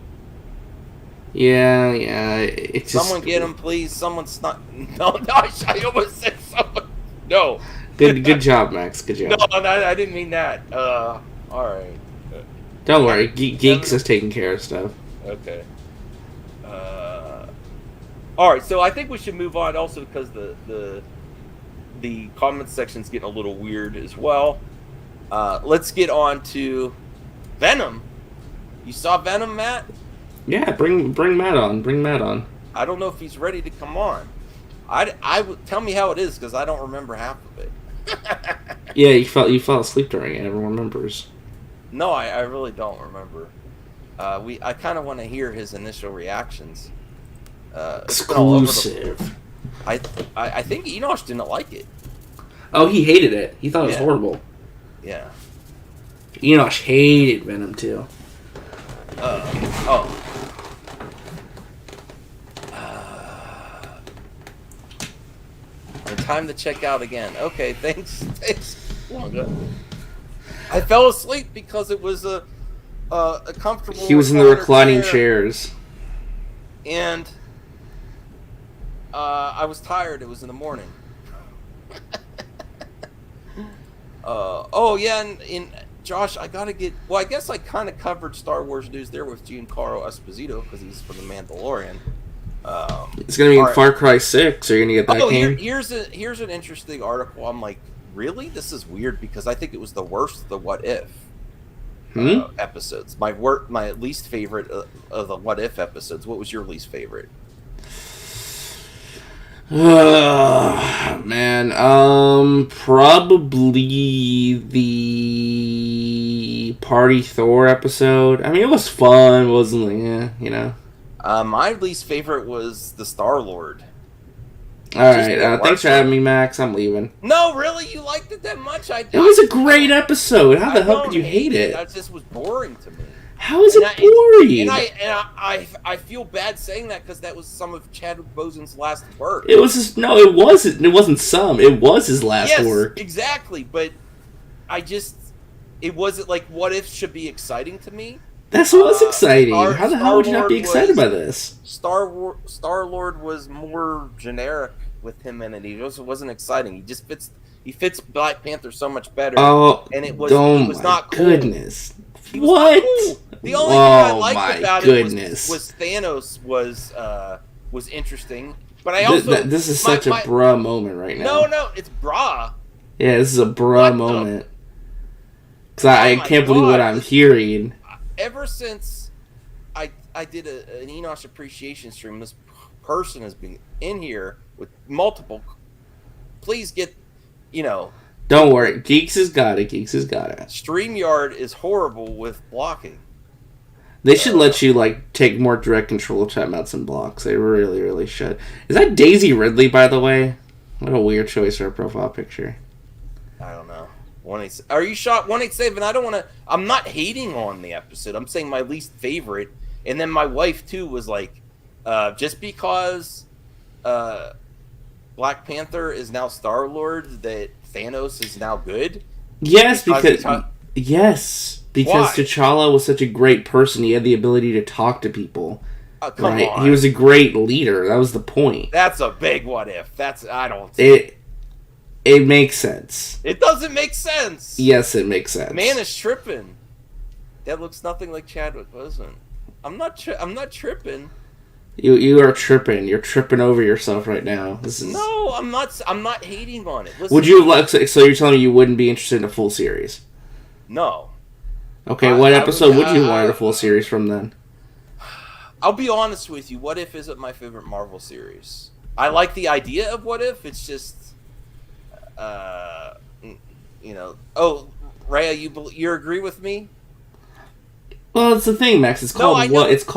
[SPEAKER 8] Yeah. It's just...
[SPEAKER 2] Someone get him, please. Someone's not. No, I almost said someone. No.
[SPEAKER 8] Good job, Max. Good job.
[SPEAKER 2] No, I didn't mean that. All right.
[SPEAKER 8] Don't worry. Geeks is taking care of stuff.
[SPEAKER 2] Okay. All right, so I think we should move on also because the comment section's getting a little weird as well. Let's get on to Venom. You saw Venom, Matt?
[SPEAKER 8] Yeah, bring Matt on. Bring Matt on.
[SPEAKER 2] I don't know if he's ready to come on. Tell me how it is because I don't remember half of it.
[SPEAKER 8] Yeah, you fell asleep during it. Everyone remembers.
[SPEAKER 2] No, I really don't remember. I kind of want to hear his initial reactions.
[SPEAKER 8] Exclusive.
[SPEAKER 2] I think Enosh didn't like it.
[SPEAKER 8] Oh, he hated it. He thought it was horrible.
[SPEAKER 2] Yeah.
[SPEAKER 8] Enosh hated Venom too.
[SPEAKER 2] Time to check out again. Okay, thanks. I fell asleep because it was a comfortable.
[SPEAKER 8] He was in the reclining chairs.
[SPEAKER 2] And I was tired. It was in the morning. And Josh, I gotta get. Well, I guess I kind of covered Star Wars news there with Giancarlo Esposito because he's from The Mandalorian.
[SPEAKER 8] It's gonna be in Far Cry 6. Are you gonna get that game?
[SPEAKER 2] Here's an interesting article. I'm like, really? This is weird because I think it was the worst of the What If episodes. My least favorite of the What If episodes. What was your least favorite?
[SPEAKER 8] Man, probably the Party Thor episode. I mean, it was fun. It wasn't like, you know.
[SPEAKER 2] My least favorite was the Star-Lord.
[SPEAKER 8] All right, thanks for having me, Max. I'm leaving.
[SPEAKER 2] No, really, you liked it that much?
[SPEAKER 8] It was a great episode. How the hell could you hate it?
[SPEAKER 2] That just was boring to me.
[SPEAKER 8] How is it boring?
[SPEAKER 2] I feel bad saying that because that was some of Chadwick Boseman's last work.
[SPEAKER 8] It was just, no, it wasn't. It wasn't some. It was his last work.
[SPEAKER 2] Exactly. But it wasn't like What If should be exciting to me.
[SPEAKER 8] That's what's exciting. How the hell would you not be excited by this?
[SPEAKER 2] Star-Lord was more generic with him in it. He just wasn't exciting. He just fits Black Panther so much better.
[SPEAKER 8] Oh,
[SPEAKER 2] and it was not cool.
[SPEAKER 8] Goodness.
[SPEAKER 2] What? Cool. The only thing I liked about it was Thanos was interesting. But I also
[SPEAKER 8] this is such a bra moment right now.
[SPEAKER 2] No, it's bra.
[SPEAKER 8] Yeah, this is a bra moment. Because I can't believe what I'm hearing.
[SPEAKER 2] Ever since I did an Enosh appreciation stream, this person has been in here with multiple. Please get,
[SPEAKER 8] Don't worry, Geeks has got it.
[SPEAKER 2] StreamYard is horrible with blocking.
[SPEAKER 8] They should let you take more direct control of timeouts and blocks. They really, really should. Is that Daisy Ridley, by the way? What a weird choice for a profile picture.
[SPEAKER 2] I don't know. Are you shot 187? I don't want to. I'm not hating on the episode. I'm saying my least favorite. And then my wife too was like, just because Black Panther is now Star-Lord, that Thanos is now good.
[SPEAKER 8] Yes, because T'Challa was such a great person. He had the ability to talk to people.
[SPEAKER 2] Come on.
[SPEAKER 8] He was a great leader. That was the point.
[SPEAKER 2] That's a big what if.
[SPEAKER 8] It makes sense.
[SPEAKER 2] It doesn't make sense.
[SPEAKER 8] Yes, it makes sense.
[SPEAKER 2] Man is tripping. That looks nothing like Chadwick Boseman. I'm not tripping.
[SPEAKER 8] You are tripping. You're tripping over yourself right now.
[SPEAKER 2] No, I'm not. I'm not hating on it.
[SPEAKER 8] Listen, would you like? So you're telling me you wouldn't be interested in a full series?
[SPEAKER 2] No.
[SPEAKER 8] Okay, what episode would you want a full series from then?
[SPEAKER 2] I'll be honest with you. What If isn't my favorite Marvel series. I like the idea of What If. It's just. Oh, Rhea, you agree with me?
[SPEAKER 8] Well, it's the thing, Max. It's called What If.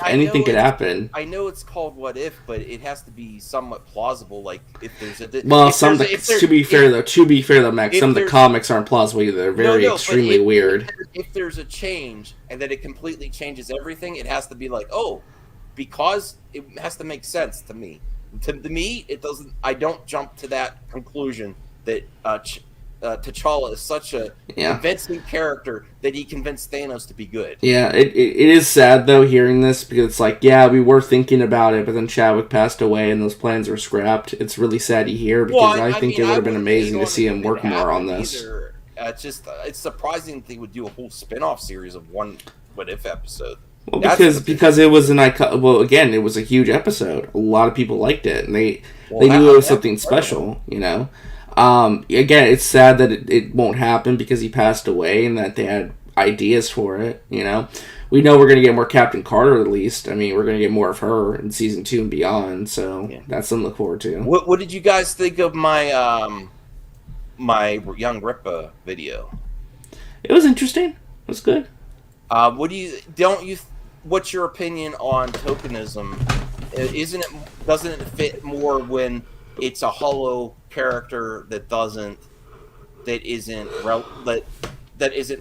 [SPEAKER 8] Anything could happen.
[SPEAKER 2] I know it's called What If, but it has to be somewhat plausible. Like if there's a to be fair though, Max, some of the comics aren't plausible either. They're very extremely weird. If there's a change and that it completely changes everything, it has to be like, because it has to make sense to me. To me, it doesn't. I don't jump to that conclusion that T'Challa is such a convincing character that he convinced Thanos to be good.
[SPEAKER 8] Yeah, it is sad though hearing this because it's like, we were thinking about it, but then Chadwick passed away and those plans were scrapped. It's really sad to hear because I think it would have been amazing to see him work more on this.
[SPEAKER 2] It's surprising that they would do a whole spin-off series of one What If episode.
[SPEAKER 8] Well, because it was an icon. Well, again, it was a huge episode. A lot of people liked it, and they knew it was something special. Again, it's sad that it won't happen because he passed away, and that they had ideas for it. We know we're gonna get more Captain Carter at least. I mean, we're gonna get more of her in season 2 and beyond. So that's something to look forward to.
[SPEAKER 2] What did you guys think of my my Young Rippa video?
[SPEAKER 8] It was interesting. It was good.
[SPEAKER 2] What's your opinion on tokenism? Doesn't it fit more when it's a hollow character that isn't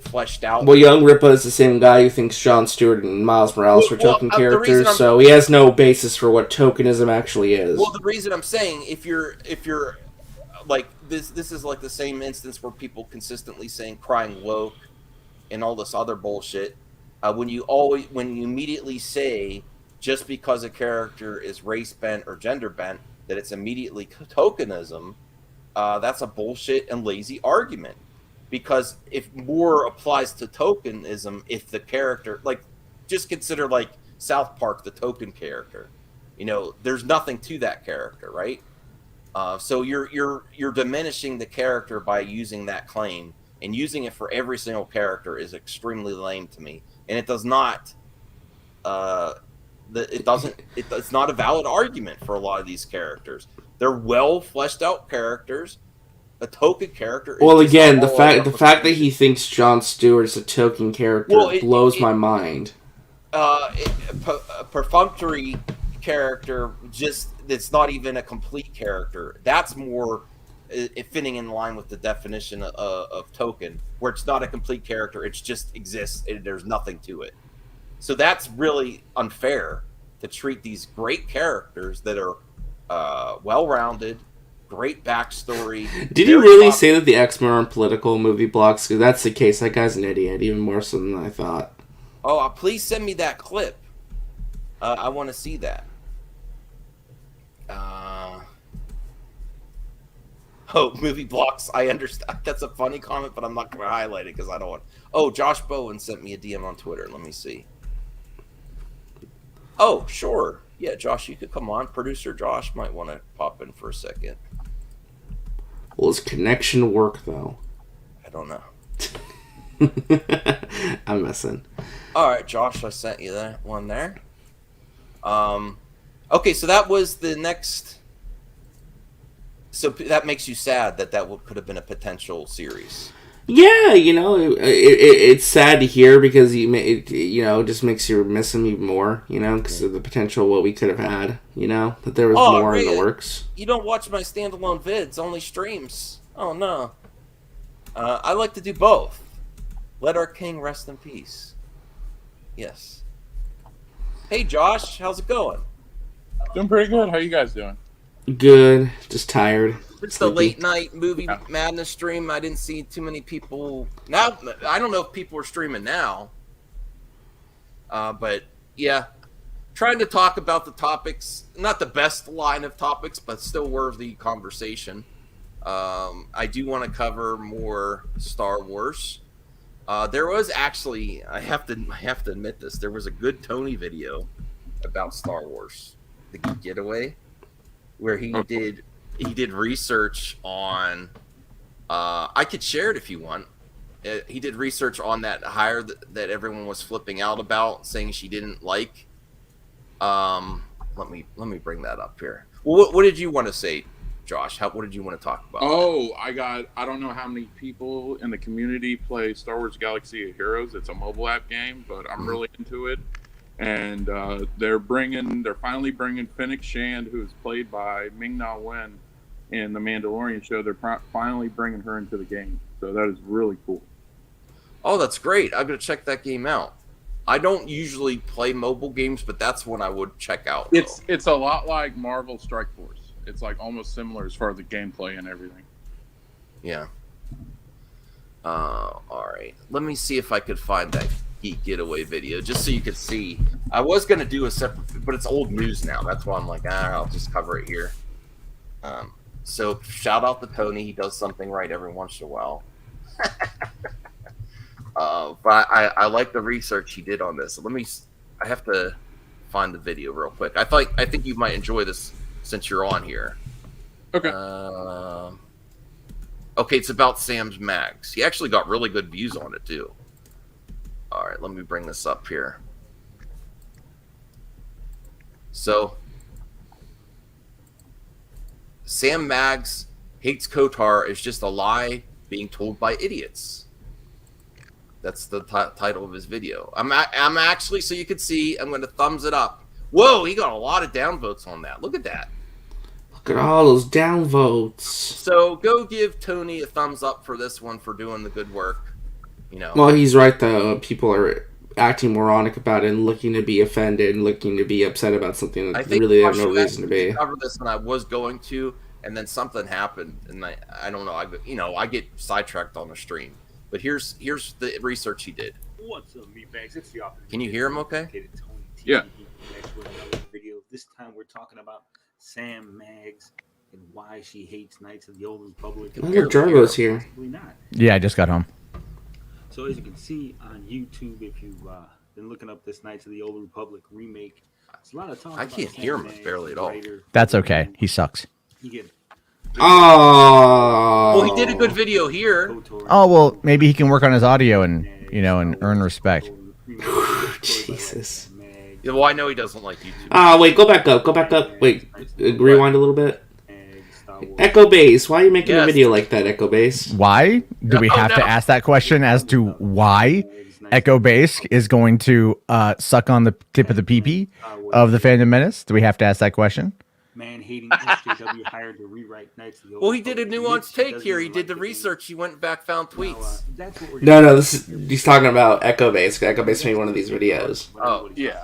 [SPEAKER 2] fleshed out?
[SPEAKER 8] Well, Young Rippa is the same guy who thinks Jon Stewart and Miles Morales were token characters, so he has no basis for what tokenism actually is.
[SPEAKER 2] Well, the reason I'm saying, if you're like this is like the same instance where people consistently saying crying woke and all this other bullshit. When you immediately say just because a character is race bent or gender bent that it's immediately tokenism, that's a bullshit and lazy argument. Because if more applies to tokenism, if the character, just consider South Park, the token character, there's nothing to that character, right? So you're diminishing the character by using that claim, and using it for every single character is extremely lame to me. And it does not It's not a valid argument for a lot of these characters. They're well fleshed out characters. A token character.
[SPEAKER 8] Well, again, the fact that he thinks Jon Stewart's a token character blows my mind.
[SPEAKER 2] A perfunctory character, just it's not even a complete character. That's more fitting in line with the definition of token, where it's not a complete character. It just exists. There's nothing to it. So that's really unfair to treat these great characters that are well-rounded, great backstory.
[SPEAKER 8] Did he really say that the X-Men aren't political movie blocks? Because that's the case. That guy's an idiot, even more so than I thought.
[SPEAKER 2] Oh, please send me that clip. I want to see that. Movie blocks. I understand. That's a funny comment, but I'm not going to highlight it because I don't want. Oh, Josh Bowen sent me a DM on Twitter. Let me see. Oh, sure. Yeah, Josh, you could come on. Producer Josh might want to pop in for a second.
[SPEAKER 8] Will his connection work, though?
[SPEAKER 2] I don't know.
[SPEAKER 8] I'm messing.
[SPEAKER 2] All right, Josh, I sent you that one there. Okay, so that was the next. So that makes you sad that could have been a potential series.
[SPEAKER 8] Yeah, it's sad to hear because it just makes you miss him even more, because of the potential what we could have had, that there was more in the works.
[SPEAKER 2] You don't watch my standalone vids, only streams. Oh no. I like to do both. Let our king rest in peace. Yes. Hey Josh, how's it going?
[SPEAKER 10] Doing pretty good. How you guys doing?
[SPEAKER 8] Good. Just tired.
[SPEAKER 2] It's the late night movie madness stream. I didn't see too many people. Now, I don't know if people are streaming now. But yeah, trying to talk about the topics. Not the best line of topics, but still worthy conversation. I do want to cover more Star Wars. There was actually, I have to admit this, there was a good Tony video about Star Wars, The Geek Getaway, where he did research on. I could share it if you want. He did research on that hire that everyone was flipping out about, saying she didn't like. Let me bring that up here. Well, what did you want to say, Josh? What did you want to talk about?
[SPEAKER 10] Oh, I don't know how many people in the community play Star Wars Galaxy of Heroes. It's a mobile app game, but I'm really into it. And they're finally bringing Fennec Shand, who is played by Ming-Na Wen in the Mandalorian show. They're finally bringing her into the game, so that is really cool.
[SPEAKER 2] Oh, that's great! I'm gonna check that game out. I don't usually play mobile games, but that's one I would check out.
[SPEAKER 10] It's a lot like Marvel Strike Force. It's like almost similar as far as the gameplay and everything.
[SPEAKER 2] Yeah. All right. Let me see if I could find that Geek Getaway video just so you could see. I was gonna do a separate, but it's old news now. That's why I'm like, I'll just cover it here. So shout out to Tony. He does something right every once in a while. But I like the research he did on this. I have to find the video real quick. I think you might enjoy this since you're on here.
[SPEAKER 10] Okay.
[SPEAKER 2] Okay, it's about Sam's Mags. He actually got really good views on it too. All right, let me bring this up here. So, Sam Mags hates Kotar is just a lie being told by idiots. That's the title of his video. I'm actually, so you can see, I'm going to thumbs it up. Whoa, he got a lot of downvotes on that. Look at that.
[SPEAKER 8] Look at all those downvotes.
[SPEAKER 2] So go give Tony a thumbs up for this one for doing the good work.
[SPEAKER 8] Well, he's right though. People are acting moronic about it and looking to be offended and looking to be upset about something that really have no reason to be.
[SPEAKER 2] I covered this and I was going to, and then something happened, and I don't know. I get sidetracked on the stream. But here's the research he did.
[SPEAKER 11] What's up, meatbags? It's the opposite.
[SPEAKER 2] Can you hear him? Okay.
[SPEAKER 10] Yeah.
[SPEAKER 11] Video. This time we're talking about Sam Mags and why she hates Knights of the Old Republic.
[SPEAKER 8] I wonder if Jarbo's here.
[SPEAKER 11] Not.
[SPEAKER 9] Yeah, I just got home.
[SPEAKER 11] So as you can see on YouTube, if you've been looking up this Knights of the Old Republic remake, it's a lot of talk.
[SPEAKER 2] I can't hear him barely at all.
[SPEAKER 9] That's okay. He sucks.
[SPEAKER 11] You get.
[SPEAKER 8] Oh.
[SPEAKER 2] Well, he did a good video here.
[SPEAKER 9] Oh well, maybe he can work on his audio and and earn respect.
[SPEAKER 8] Jesus.
[SPEAKER 2] Well, I know he doesn't like YouTube.
[SPEAKER 8] Wait, go back up. Wait, rewind a little bit. Echo Base, why are you making a video like that, Echo Base?
[SPEAKER 9] Why? Do we have to ask that question as to why Echo Base is going to suck on the tip of the pee-pee of the Phantom Menace? Do we have to ask that question?
[SPEAKER 11] Man hating SJW hired to rewrite Knights of the Old
[SPEAKER 2] Well, he did a
[SPEAKER 11] Republic.
[SPEAKER 2] nuanced take here. He did the research. He went back, found tweets.
[SPEAKER 8] No, he's talking about Echo Base. Echo Base made one of these videos.
[SPEAKER 2] Oh,
[SPEAKER 11] yeah.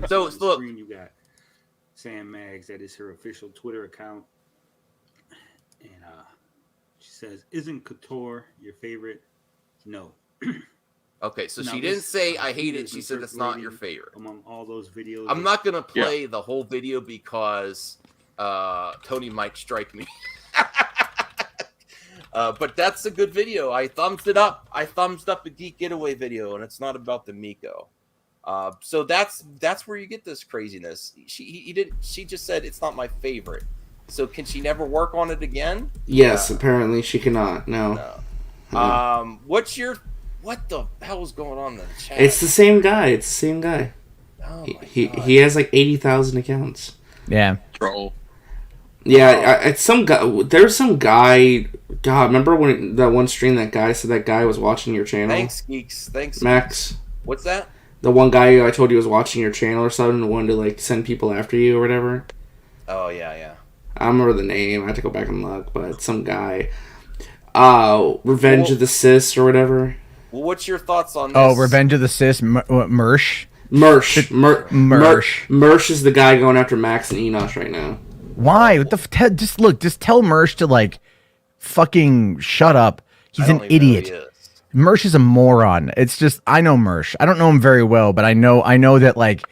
[SPEAKER 2] So, look.
[SPEAKER 11] You got Sam Maggs, that is her official Twitter account. And she says, "Isn't Couture your favorite?" No.
[SPEAKER 2] Okay, so
[SPEAKER 11] Now
[SPEAKER 2] she didn't
[SPEAKER 11] this,
[SPEAKER 2] say I hate it. She
[SPEAKER 11] is
[SPEAKER 2] said it's not your
[SPEAKER 11] circulating
[SPEAKER 2] favorite.
[SPEAKER 11] among all those videos.
[SPEAKER 2] I'm not gonna play the whole video because Tony might strike me. But that's a good video. I thumbs it up. I thumbs up a Geek Getaway video, and it's not about the Miko. So that's where you get this craziness. She just said it's not my favorite. So can she never work on it again?
[SPEAKER 8] Yes, apparently she cannot. No.
[SPEAKER 2] What the hell is going on in the chat?
[SPEAKER 8] It's the same guy.
[SPEAKER 2] Oh
[SPEAKER 8] he has like 80,000 accounts.
[SPEAKER 9] Yeah.
[SPEAKER 10] Troll.
[SPEAKER 8] Yeah, it's some guy. There's some guy. God, remember when that one stream that guy said that guy was watching your channel?
[SPEAKER 2] Thanks, geeks. Thanks,
[SPEAKER 8] Max.
[SPEAKER 2] What's that?
[SPEAKER 8] The one guy I told you was watching your channel or something, and wanted to like send people after you or whatever.
[SPEAKER 2] Oh yeah.
[SPEAKER 8] I don't remember the name. I have to go back and look, but it's some guy. Revenge of the Sis or whatever.
[SPEAKER 2] Well, what's your thoughts on this?
[SPEAKER 9] Oh, Revenge of the Sis, Mersh.
[SPEAKER 8] Mersh is the guy going after Max and Enosh right now.
[SPEAKER 9] Why? What the just tell Mersh to like fucking shut up. He's an idiot. Mersh is a moron. It's just I know Mersh. I don't know him very well, but I know that like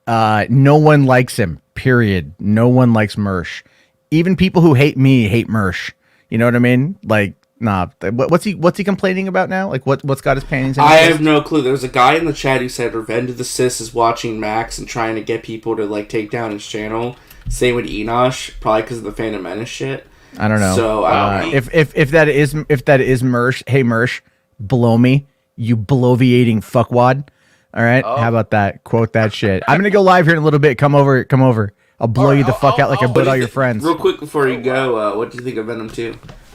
[SPEAKER 9] no one likes him. Period. No one likes Mersh. Even people who hate me hate Mersh. You know what I mean? Like, nah. What's he complaining about now? Like, what's got his panties in his
[SPEAKER 8] I
[SPEAKER 9] face?
[SPEAKER 8] have no clue. There was a guy in the chat who said Revenge of the Sis is watching Max and trying to get people to like take down his channel. Same with Enosh, probably because of the Phantom Menace shit.
[SPEAKER 9] I don't know.
[SPEAKER 8] So
[SPEAKER 9] if that is Mersh, hey Mersh, blow me, you bloviating fuckwad. All right, how about that? Quote that shit. I'm gonna go live here in a little bit. Come over. I'll blow you the fuck out like I blowed all your friends.
[SPEAKER 8] Real quick before you go, what do you think of Venom 2?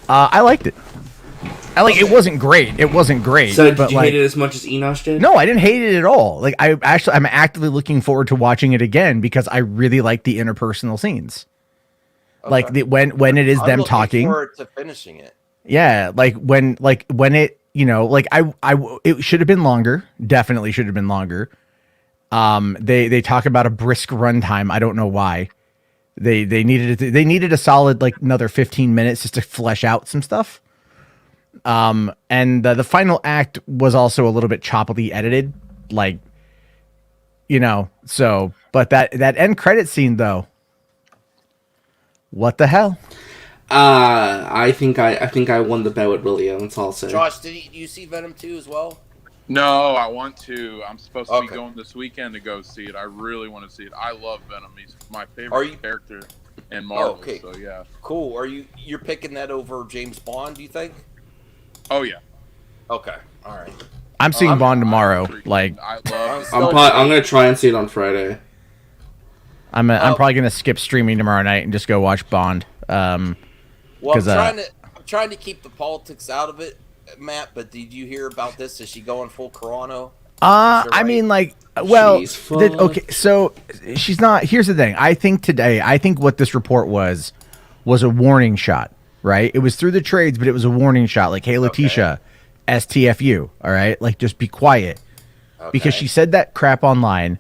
[SPEAKER 9] I liked it. It wasn't great.
[SPEAKER 8] So did you hate it as much as Enosh did?
[SPEAKER 9] No, I didn't hate it at all. Like I'm actively looking forward to watching it again because I really like the interpersonal scenes.
[SPEAKER 2] Okay.
[SPEAKER 9] Like when it is them talking.
[SPEAKER 2] I'm looking forward to finishing it.
[SPEAKER 9] Yeah, like when it, you know, like it should have been longer. Definitely should have been longer. They talk about a brisk runtime. I don't know why. They needed a solid like another 15 minutes just to flesh out some stuff. And the final act was also a little bit choppily edited, like, you know. So, but that end credit scene though, what the hell?
[SPEAKER 8] I think I won the bet with William. That's all I'll say.
[SPEAKER 2] Josh, do you see Venom 2 as well?
[SPEAKER 10] No, I want to. I'm supposed to be going this weekend to go see it. I really want to see it. I love Venom. He's my favorite character in Marvel.
[SPEAKER 2] Okay.
[SPEAKER 10] So yeah.
[SPEAKER 2] Cool. You're picking that over James Bond? Do you think?
[SPEAKER 10] Oh yeah.
[SPEAKER 2] Okay. All right.
[SPEAKER 9] I'm seeing Bond tomorrow. Like
[SPEAKER 8] I'm gonna try and see it on Friday.
[SPEAKER 9] I'm probably gonna skip streaming tomorrow night and just go watch Bond.
[SPEAKER 2] Well, I'm trying to keep the politics out of it, Matt. But did you hear about this? Is she going full Carano?
[SPEAKER 9] I mean, like, well, okay. So she's not. Here's the thing. I think what this report was a warning shot. Right? It was through the trades, but it was a warning shot. Like, hey, Letitia, STFU. All right, like, just be quiet, because she said that crap online.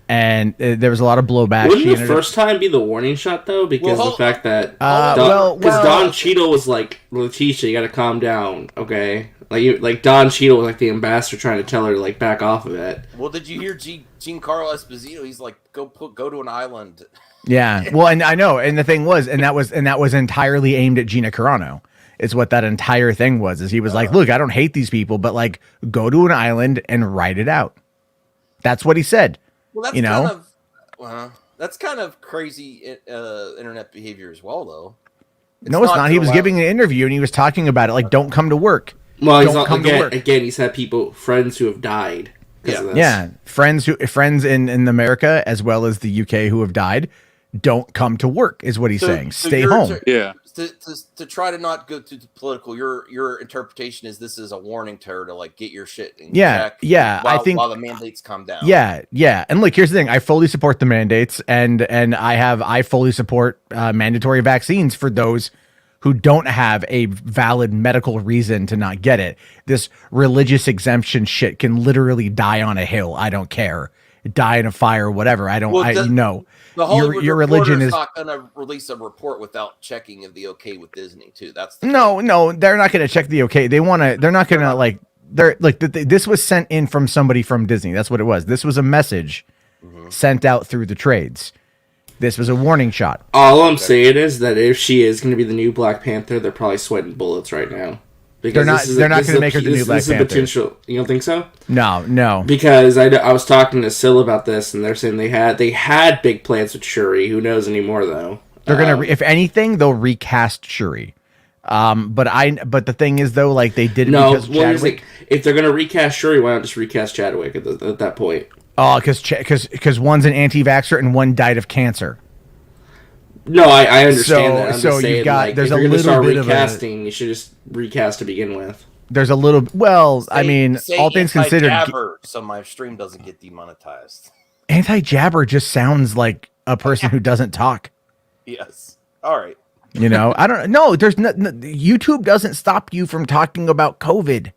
[SPEAKER 9] And there was a lot of blowback.
[SPEAKER 8] Wouldn't the first time be the warning shot though? Because the fact that Don Cheadle was like, Letitia, you got to calm down, okay? Like Don Cheadle was like the ambassador trying to tell her to like back off of it.
[SPEAKER 2] Well, did you hear Giancarlo Esposito? He's like, go to an island.
[SPEAKER 9] Yeah. Well, and I know, and the thing was, and that was entirely aimed at Gina Carano. It's what that entire thing was. Is he was like, look, I don't hate these people, but like, go to an island and write it out. That's what he said.
[SPEAKER 2] Well, that's that's kind of crazy internet behavior as well, though.
[SPEAKER 9] No, it's not. He was giving an interview and he was talking about it. Like, don't come to work.
[SPEAKER 8] Well, again, he's had friends who have died because of this.
[SPEAKER 9] Yeah, friends in America as well as the UK who have died don't come to work, is what he's saying. Stay home.
[SPEAKER 2] To try to not go too political, your interpretation is this is a warning to her to like get your shit in check.
[SPEAKER 9] Yeah.
[SPEAKER 2] While,
[SPEAKER 9] I think
[SPEAKER 2] while the mandates come down.
[SPEAKER 9] Yeah. And look, here's the thing: I fully support the mandates, and I fully support mandatory vaccines for those who don't have a valid medical reason to not get it. This religious exemption shit can literally die on a hill. I don't care. Die in a fire, whatever. I don't. No.
[SPEAKER 2] The Hollywood
[SPEAKER 9] your religion is
[SPEAKER 2] not going to release a report without checking if the okay with Disney too. That's the
[SPEAKER 9] no. They're not going to check the okay. They're not going to like. This was sent in from somebody from Disney. That's what it was. This was a message sent out through the trades. This was a warning shot.
[SPEAKER 8] All I'm saying is that if she is going to be the new Black Panther, they're probably sweating bullets right now.
[SPEAKER 9] They're not going to make her the new Black Panther.
[SPEAKER 8] Potential. You don't think so?
[SPEAKER 9] No.
[SPEAKER 8] Because I was talking to Syl about this, and they're saying they had big plans with Shuri. Who knows anymore though?
[SPEAKER 9] They're gonna, if anything, they'll recast Shuri. But the thing is though, like they did because Chadwick.
[SPEAKER 8] If they're gonna recast Shuri, why not just recast Chadwick at that point?
[SPEAKER 9] Oh, because one's an anti-vaxxer and one died of cancer.
[SPEAKER 8] No, I understand that. I'm just saying,
[SPEAKER 9] you've got
[SPEAKER 8] there's a little bit recasting. You should just recast to begin with.
[SPEAKER 9] There's a little. Well, I mean, all things considered,
[SPEAKER 2] so my stream doesn't get demonetized.
[SPEAKER 9] Anti-jabber just sounds like a person who doesn't talk.
[SPEAKER 2] Yes. All right.
[SPEAKER 9] You know, I don't know. There's no, YouTube doesn't stop you from talking about COVID.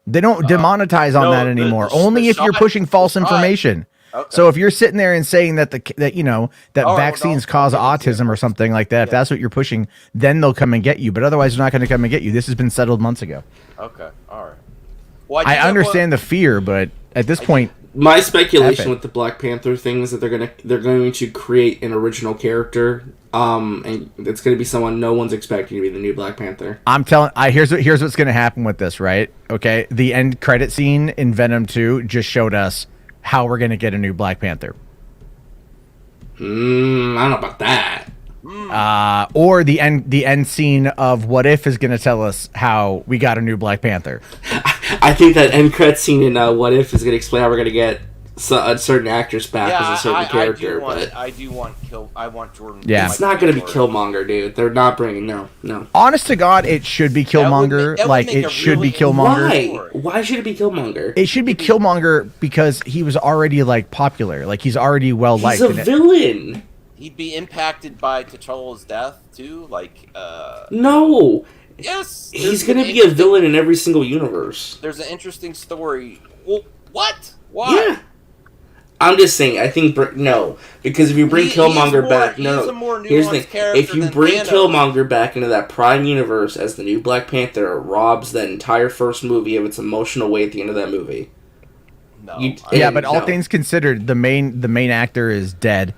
[SPEAKER 9] They don't demonetize on that anymore. Only if you're pushing false information. Okay. So if you're sitting there and saying that vaccines cause autism or something like that, if that's what you're pushing, then they'll come and get you. But otherwise, they're not going to come and get you. This has been settled months ago.
[SPEAKER 2] Okay, all right. Well,
[SPEAKER 9] I understand the fear, but at this point,
[SPEAKER 8] my speculation with the Black Panther thing is that they're going to create an original character, and it's going to be someone no one's expecting to be the new Black Panther.
[SPEAKER 9] I'm telling. Here's what's going to happen with this, right? Okay, the end credit scene in Venom 2 just showed us how we're going to get a new Black Panther.
[SPEAKER 8] I don't know about that.
[SPEAKER 9] Or the end scene of What If is going to tell us how we got a new Black Panther.
[SPEAKER 8] I think that end credit scene in What If is going to explain how we're going to get a certain actress back as a certain character.
[SPEAKER 2] I want Jordan.
[SPEAKER 9] Yeah,
[SPEAKER 8] it's not going to be Killmonger, dude. They're not bringing no.
[SPEAKER 9] Honest to God, it should be Killmonger. It should be Killmonger.
[SPEAKER 8] Why should it be Killmonger?
[SPEAKER 9] It should be Killmonger because he was already like popular. Like he's already well liked.
[SPEAKER 8] He's a villain.
[SPEAKER 2] He'd be impacted by T'Challa's death too.
[SPEAKER 8] No.
[SPEAKER 2] Yes.
[SPEAKER 8] He's going to be a villain in every single universe.
[SPEAKER 2] There's an interesting story. Well, what? Why?
[SPEAKER 8] Yeah. I'm just saying, I think, no. Because if you bring Killmonger back, here's the thing. If you bring Killmonger back into that prime universe as the new Black Panther, it robs that entire first movie of its emotional weight at the end of that movie.
[SPEAKER 9] But all things considered, the main actor is dead.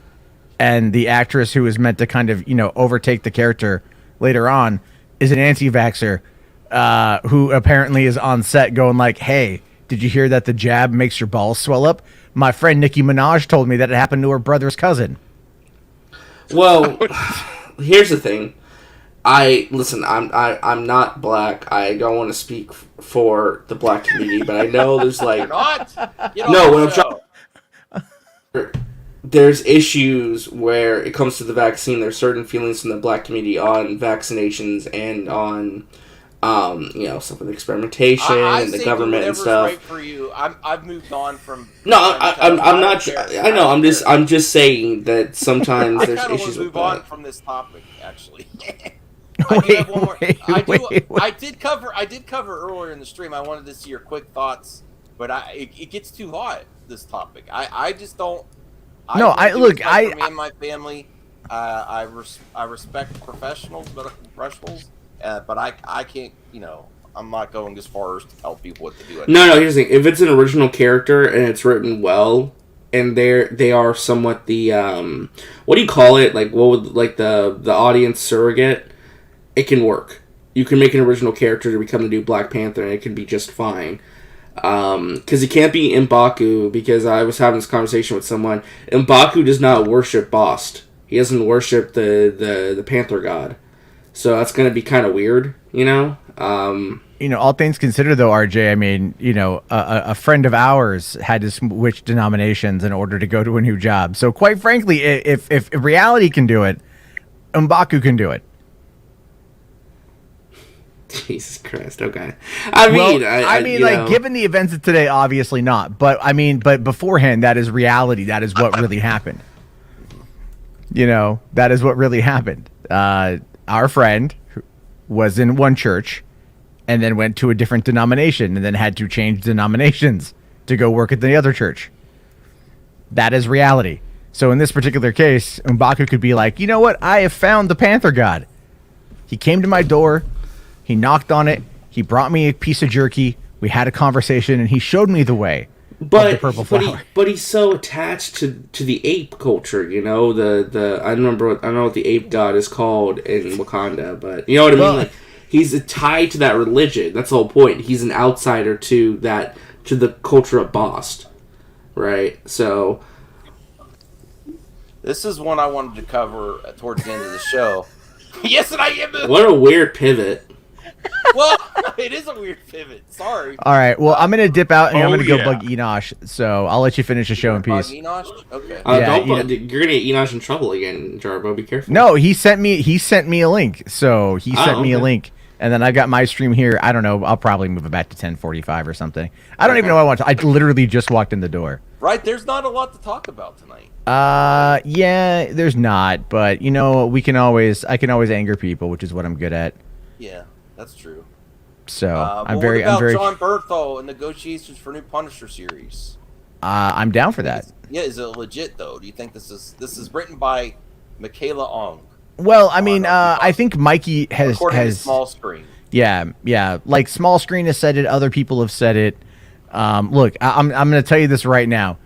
[SPEAKER 9] And the actress who is meant to kind of, overtake the character later on is an anti-vaxxer who apparently is on set going like, hey, did you hear that the jab makes your balls swell up? My friend Nicki Minaj told me that it happened to her brother's cousin.
[SPEAKER 8] Well, here's the thing. I'm not black. I don't want to speak for the black community, but I know there's like... There's issues where it comes to the vaccine. There's certain feelings from the black community on vaccinations and on, stuff with experimentation and the government and stuff.
[SPEAKER 2] Right for you. I've moved on from.
[SPEAKER 8] No, I'm not. I know. I'm just saying that sometimes there's issues with that.
[SPEAKER 2] I move on from this topic actually. I did cover earlier in the stream. I wanted to see your quick thoughts, but it gets too hot. This topic. I just don't. For me and my family, I respect professionals, medical professionals, but I can't. I'm not going as far as to tell people what to do.
[SPEAKER 8] No. Here's the thing: if it's an original character and it's written well, and they are somewhat the what do you call it? Like what would the audience surrogate? It can work. You can make an original character to become the new Black Panther, and it can be just fine. Because he can't be M'Baku, because I was having this conversation with someone. M'Baku does not worship Bast. He doesn't worship the Panther god. So that's going to be kind of weird,
[SPEAKER 9] You know, all things considered, though, RJ, I mean, you know, a friend of ours had to switch denominations in order to go to a new job. So, quite frankly, if reality can do it, M'Baku can do it.
[SPEAKER 8] Jesus Christ. Okay. I mean,
[SPEAKER 9] like, given the events of today, obviously not. But I mean, but beforehand, that is reality. That is what really happened. You know, that is what really happened. Our friend was in one church and then went to a different denomination and then had to change denominations to go work at the other church. That is reality. So in this particular case, M'Baku could be like, you know what? I have found the Panther God. He came to my door. He knocked on it. He brought me a piece of jerky. We had a conversation, and he showed me the way.
[SPEAKER 8] But
[SPEAKER 9] the purple flower.
[SPEAKER 8] But he's so attached to the ape culture, you know. I don't know what the ape god is called in Wakanda, but you know what I mean. Like, he's tied to that religion. That's the whole point. He's an outsider to the culture of Bast, right? So
[SPEAKER 2] this is one I wanted to cover towards the end of the show. Yes, and I am.
[SPEAKER 8] What a weird pivot.
[SPEAKER 2] Well, it is a weird pivot. Sorry.
[SPEAKER 9] All right. Well, I'm gonna dip out and I'm gonna go bug Enosh. So I'll let you finish the show in peace.
[SPEAKER 2] Enosh? Okay.
[SPEAKER 8] You're gonna get Enosh in trouble again, Jarbo. Be careful.
[SPEAKER 9] No, he sent me a link. So he sent me a link, and then I got my stream here. I don't know. I'll probably move it back to 10:45 or something. I don't even know what I want to. I literally just walked in the door.
[SPEAKER 2] Right. There's not a lot to talk about tonight.
[SPEAKER 9] Yeah, there's not. But you know, I can always anger people, which is what I'm good at.
[SPEAKER 2] Yeah. That's true.
[SPEAKER 9] So
[SPEAKER 2] I'm very. John Berthel and negotiations for new Punisher series.
[SPEAKER 9] I'm down for that.
[SPEAKER 2] Is it legit though? Do you think this is written by Michaela Ong?
[SPEAKER 9] Well, I mean, I think Mikey has
[SPEAKER 2] Small Screen.
[SPEAKER 9] Yeah. Like Small Screen has said it. Other people have said it. Look, I'm going to tell you this right now.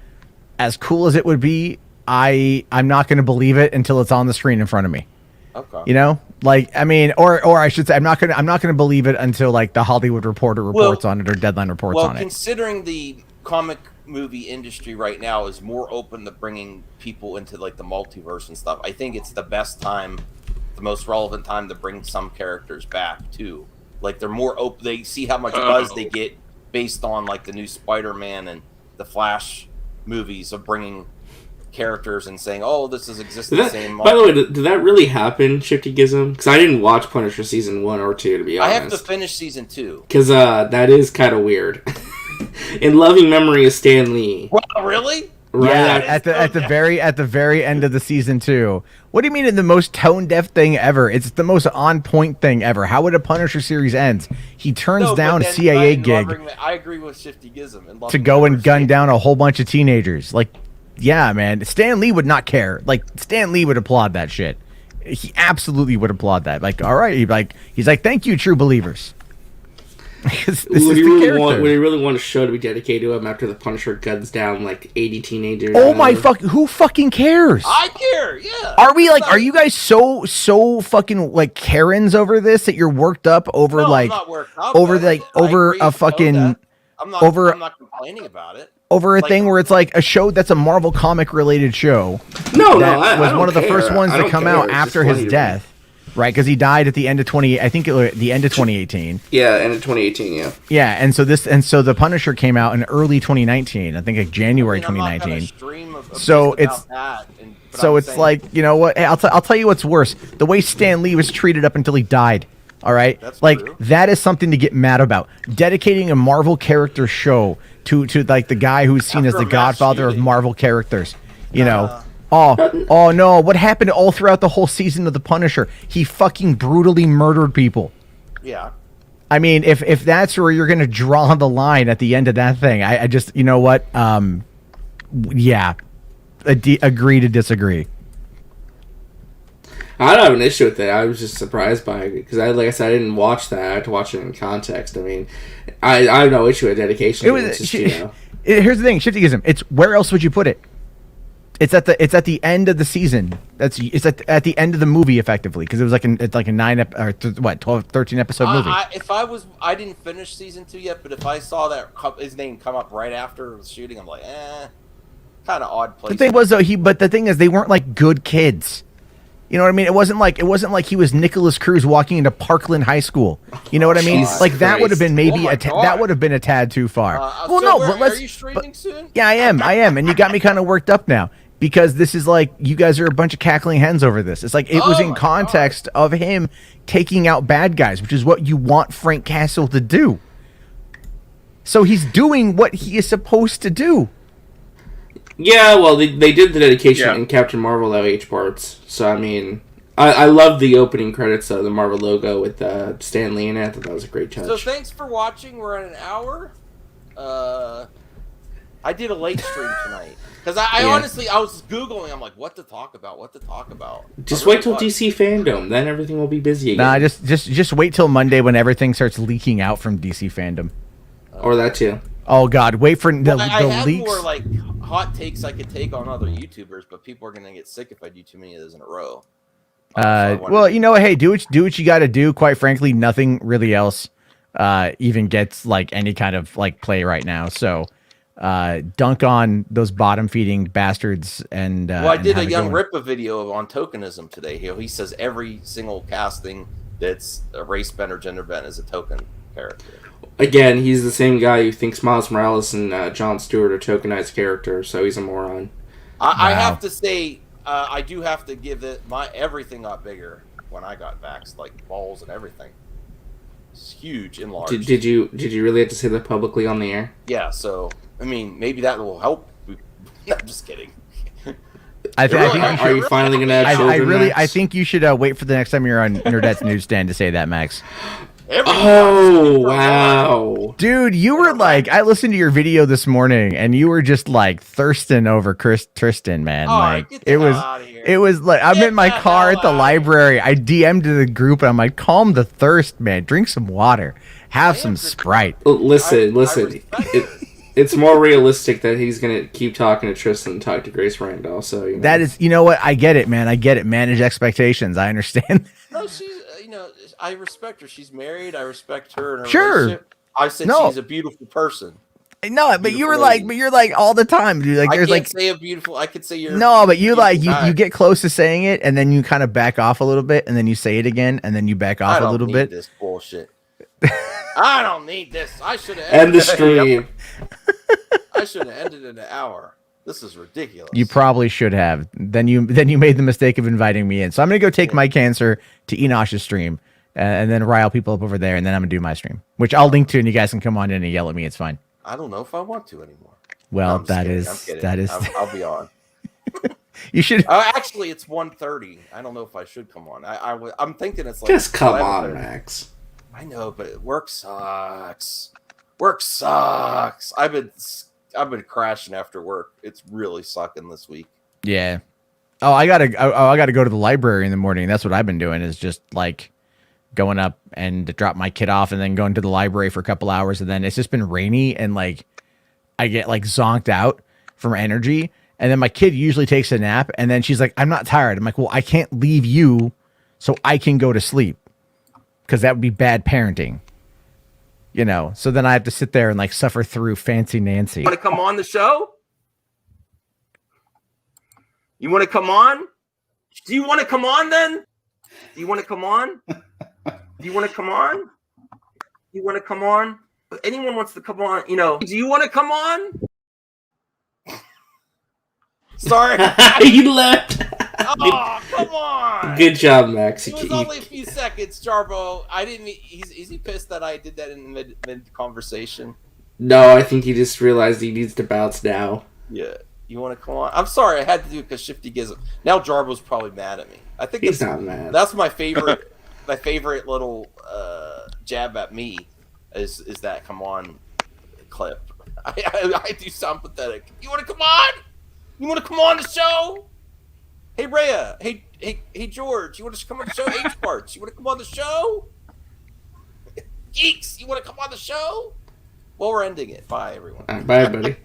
[SPEAKER 9] As cool as it would be, I'm not going to believe it until it's on the screen in front of me.
[SPEAKER 2] Okay.
[SPEAKER 9] You know, like, I mean, or I should say, I'm not gonna believe it until like the Hollywood Reporter reports on it or Deadline reports on it.
[SPEAKER 2] Well, considering the comic movie industry right now is more open to bringing people into like the multiverse and stuff, I think it's the best time, the most relevant time to bring some characters back too. Like they're more open. They see how much buzz they get based on like the new Spider-Man and the Flash movies of bringing characters and saying, "Oh, this is existing the same."
[SPEAKER 8] By the way, did that really happen, Shifty Gizm? Because I didn't watch Punisher season 1 or 2, to be honest.
[SPEAKER 2] I have to finish season 2
[SPEAKER 8] because that is kind of weird. In loving memory of Stan Lee.
[SPEAKER 2] Well, really?
[SPEAKER 8] Right
[SPEAKER 9] at the very end of the season 2. What do you mean in the most tone deaf thing ever? It's the most on point thing ever. How would a Punisher series end? He turns down a CIA gig.
[SPEAKER 2] I agree with Shifty Gizm
[SPEAKER 9] to go and gun down a whole bunch of teenagers. Like, yeah, man. Stan Lee would not care. Like, Stan Lee would applaud that shit. He absolutely would applaud that. Like, all right. He's like, thank you, true believers.
[SPEAKER 8] Would he really want a show to be dedicated to him after the Punisher guns down like 80 teenagers?
[SPEAKER 9] Oh my who fucking cares?
[SPEAKER 2] I care, yeah.
[SPEAKER 9] Are you guys so fucking like Karens over this that you're worked up over
[SPEAKER 2] I'm not worked up,
[SPEAKER 9] over a fucking
[SPEAKER 2] I'm not complaining about it.
[SPEAKER 9] Over a thing where it's like a show that's a Marvel comic related show.
[SPEAKER 8] I
[SPEAKER 9] was one of the first ones to come out
[SPEAKER 8] It's
[SPEAKER 9] after his death, right? Because he died at the end of the end of 2018.
[SPEAKER 8] Yeah, end of 2018. Yeah.
[SPEAKER 9] Yeah, and so the Punisher came out in early 2019. I think like January 2019. So it's like, you know what? Hey, I'll tell you what's worse. The way Stan Lee was treated up until he died. All right, that is something to get mad about. Dedicating a Marvel character show to like the guy who's seen as the godfather of Marvel characters. You know, oh no, what happened all throughout the whole season of the Punisher? He fucking brutally murdered people.
[SPEAKER 2] Yeah.
[SPEAKER 9] I mean, if that's where you're gonna draw the line at the end of that thing, I just, you know what? Yeah, agree to disagree.
[SPEAKER 8] I don't have an issue with it. I was just surprised by it because like I said, I didn't watch that. I had to watch it in context. I mean, I have no issue with dedication.
[SPEAKER 9] Here's the thing, Shiftyism. It's where else would you put it? It's at the end of the season. It's at the end of the movie effectively because it was it's like a 12, 13 episode movie.
[SPEAKER 2] I didn't finish season 2 yet, but if I saw that his name come up right after the shooting, I'm like, kind of odd place.
[SPEAKER 9] The thing was though, but the thing is, they weren't like good kids. You know what I mean? It wasn't like he was Nicholas Cruz walking into Parkland High School. You know what I mean?
[SPEAKER 8] Jesus
[SPEAKER 9] like that would have been maybe
[SPEAKER 2] Oh my God.
[SPEAKER 9] that would have been a tad too far.
[SPEAKER 2] Well,
[SPEAKER 9] no,
[SPEAKER 2] where,
[SPEAKER 9] but let's.
[SPEAKER 2] are you streaming soon?
[SPEAKER 9] Yeah, I am, and you got me kind of worked up now because this is like you guys are a bunch of cackling hens over this. It's like it was in context of him taking out bad guys, which is what you want Frank Castle to do. So he's doing what he is supposed to do.
[SPEAKER 8] Yeah, well, they did the dedication in Captain Marvel LH parts. So, I mean, I love the opening credits of the Marvel logo with Stan Lee in it. I thought that was a great touch.
[SPEAKER 2] So thanks for watching. We're at an hour. I did a late stream tonight. Because I honestly, I was Googling. I'm like, what to talk about?
[SPEAKER 8] Just wait till DC Fandom. Then everything will be busy again.
[SPEAKER 9] Nah, just wait till Monday when everything starts leaking out from DC Fandom.
[SPEAKER 8] Or that too.
[SPEAKER 9] Oh God, wait for the
[SPEAKER 2] I had
[SPEAKER 9] leaks.
[SPEAKER 2] more like hot takes I could take on other YouTubers, but people are gonna get sick if I do too many of those in a row.
[SPEAKER 9] Well, you know, hey, do what you got to do. Quite frankly, nothing really else even gets like any kind of like play right now. So dunk on those bottom feeding bastards. And
[SPEAKER 2] well, I did a Young Rippa video on tokenism today. He says every single casting that's a race bent or gender bent is a token character.
[SPEAKER 8] Again, he's the same guy who thinks Miles Morales and Jon Stewart are tokenized characters, so he's a moron.
[SPEAKER 2] I have to say, I do have to give it everything got bigger when I got vaxxed, like balls and everything. It's huge, enlarged.
[SPEAKER 8] Did you really have to say that publicly on the air?
[SPEAKER 2] Yeah. So I mean, maybe that will help. I'm just kidding.
[SPEAKER 9] I think
[SPEAKER 8] are you finally going to have children,
[SPEAKER 9] I think you should wait for the next time you're on Nerdette's newsstand to say that, Max.
[SPEAKER 8] Oh, wow.
[SPEAKER 9] Dude, you were like, I listened to your video this morning and you were just like thirsting over Tristan, man. Like it was like I'm in my car at the library. I DM'd to the group and I'm like, calm the thirst, man. Drink some water. Have some Sprite.
[SPEAKER 8] Listen. It's more realistic that he's going to keep talking to Tristan and talk to Grace Randall. So, you know.
[SPEAKER 9] That is, you know what? I get it, man. I get it. Manage expectations. I understand.
[SPEAKER 2] No, she's, I respect her. She's married. I respect her and her
[SPEAKER 9] Sure.
[SPEAKER 2] relationship. I said she's a beautiful person.
[SPEAKER 9] No, but you're like all the time, dude. Like there's
[SPEAKER 2] I can't say a beautiful. I could say you're.
[SPEAKER 9] No, but you you get close to saying it, and then you kind of back off a little bit, and then you say it again, and then you back off a little bit.
[SPEAKER 2] This bullshit. I don't need this. I should have
[SPEAKER 8] end the stream.
[SPEAKER 2] I should have ended in an hour. This is ridiculous.
[SPEAKER 9] You probably should have. Then you made the mistake of inviting me in. So I'm gonna go take my cancer to Enosh's stream, and then rile people up over there, and then I'm gonna do my stream, which I'll link to, and you guys can come on in and yell at me. It's fine.
[SPEAKER 2] I don't know if I want to anymore.
[SPEAKER 9] Well,
[SPEAKER 2] no,
[SPEAKER 9] that is.
[SPEAKER 2] I'll be on.
[SPEAKER 9] You should.
[SPEAKER 2] Actually, it's 1:30. I don't know if I should come on. I'm thinking it's like.
[SPEAKER 8] Just come on, Max.
[SPEAKER 2] I know, but work sucks. Work sucks. I've been crashing after work. It's really sucking this week.
[SPEAKER 9] Yeah. Oh, I gotta go to the library in the morning. That's what I've been doing. Is just like going up and drop my kid off, and then going to the library for a couple hours, and then it's just been rainy, and like I get like zonked out from energy, and then my kid usually takes a nap, and then she's like, "I'm not tired." I'm like, "Well, I can't leave you, so I can go to sleep, because that would be bad parenting." You know, so then I have to sit there and like suffer through Fancy Nancy.
[SPEAKER 2] Want to come on the show? You want to come on? Do you want to come on then? Do you want to come on? Do you want to come on? Do you want to come on? If anyone wants to come on, do you want to come on? Sorry.
[SPEAKER 8] You left.
[SPEAKER 2] Oh, come on.
[SPEAKER 8] Good job, Max.
[SPEAKER 2] It was only a few seconds, Jarbo. I didn't. Is he pissed that I did that in mid conversation?
[SPEAKER 8] No, I think he just realized he needs to bounce now.
[SPEAKER 2] Yeah. You want to come on? I'm sorry, I had to do it because Shifty gives it. Now Jarbo's probably mad at me. I think
[SPEAKER 8] he's not mad.
[SPEAKER 2] That's my favorite. My favorite little jab at me is that come on clip. I do sound pathetic. You want to come on? You want to come on the show? Hey Rhea. Hey George. You want to come on the show? H parts. You want to come on the show? Geeks. You want to come on the show? Well, we're ending it. Bye, everyone.
[SPEAKER 8] Bye, buddy.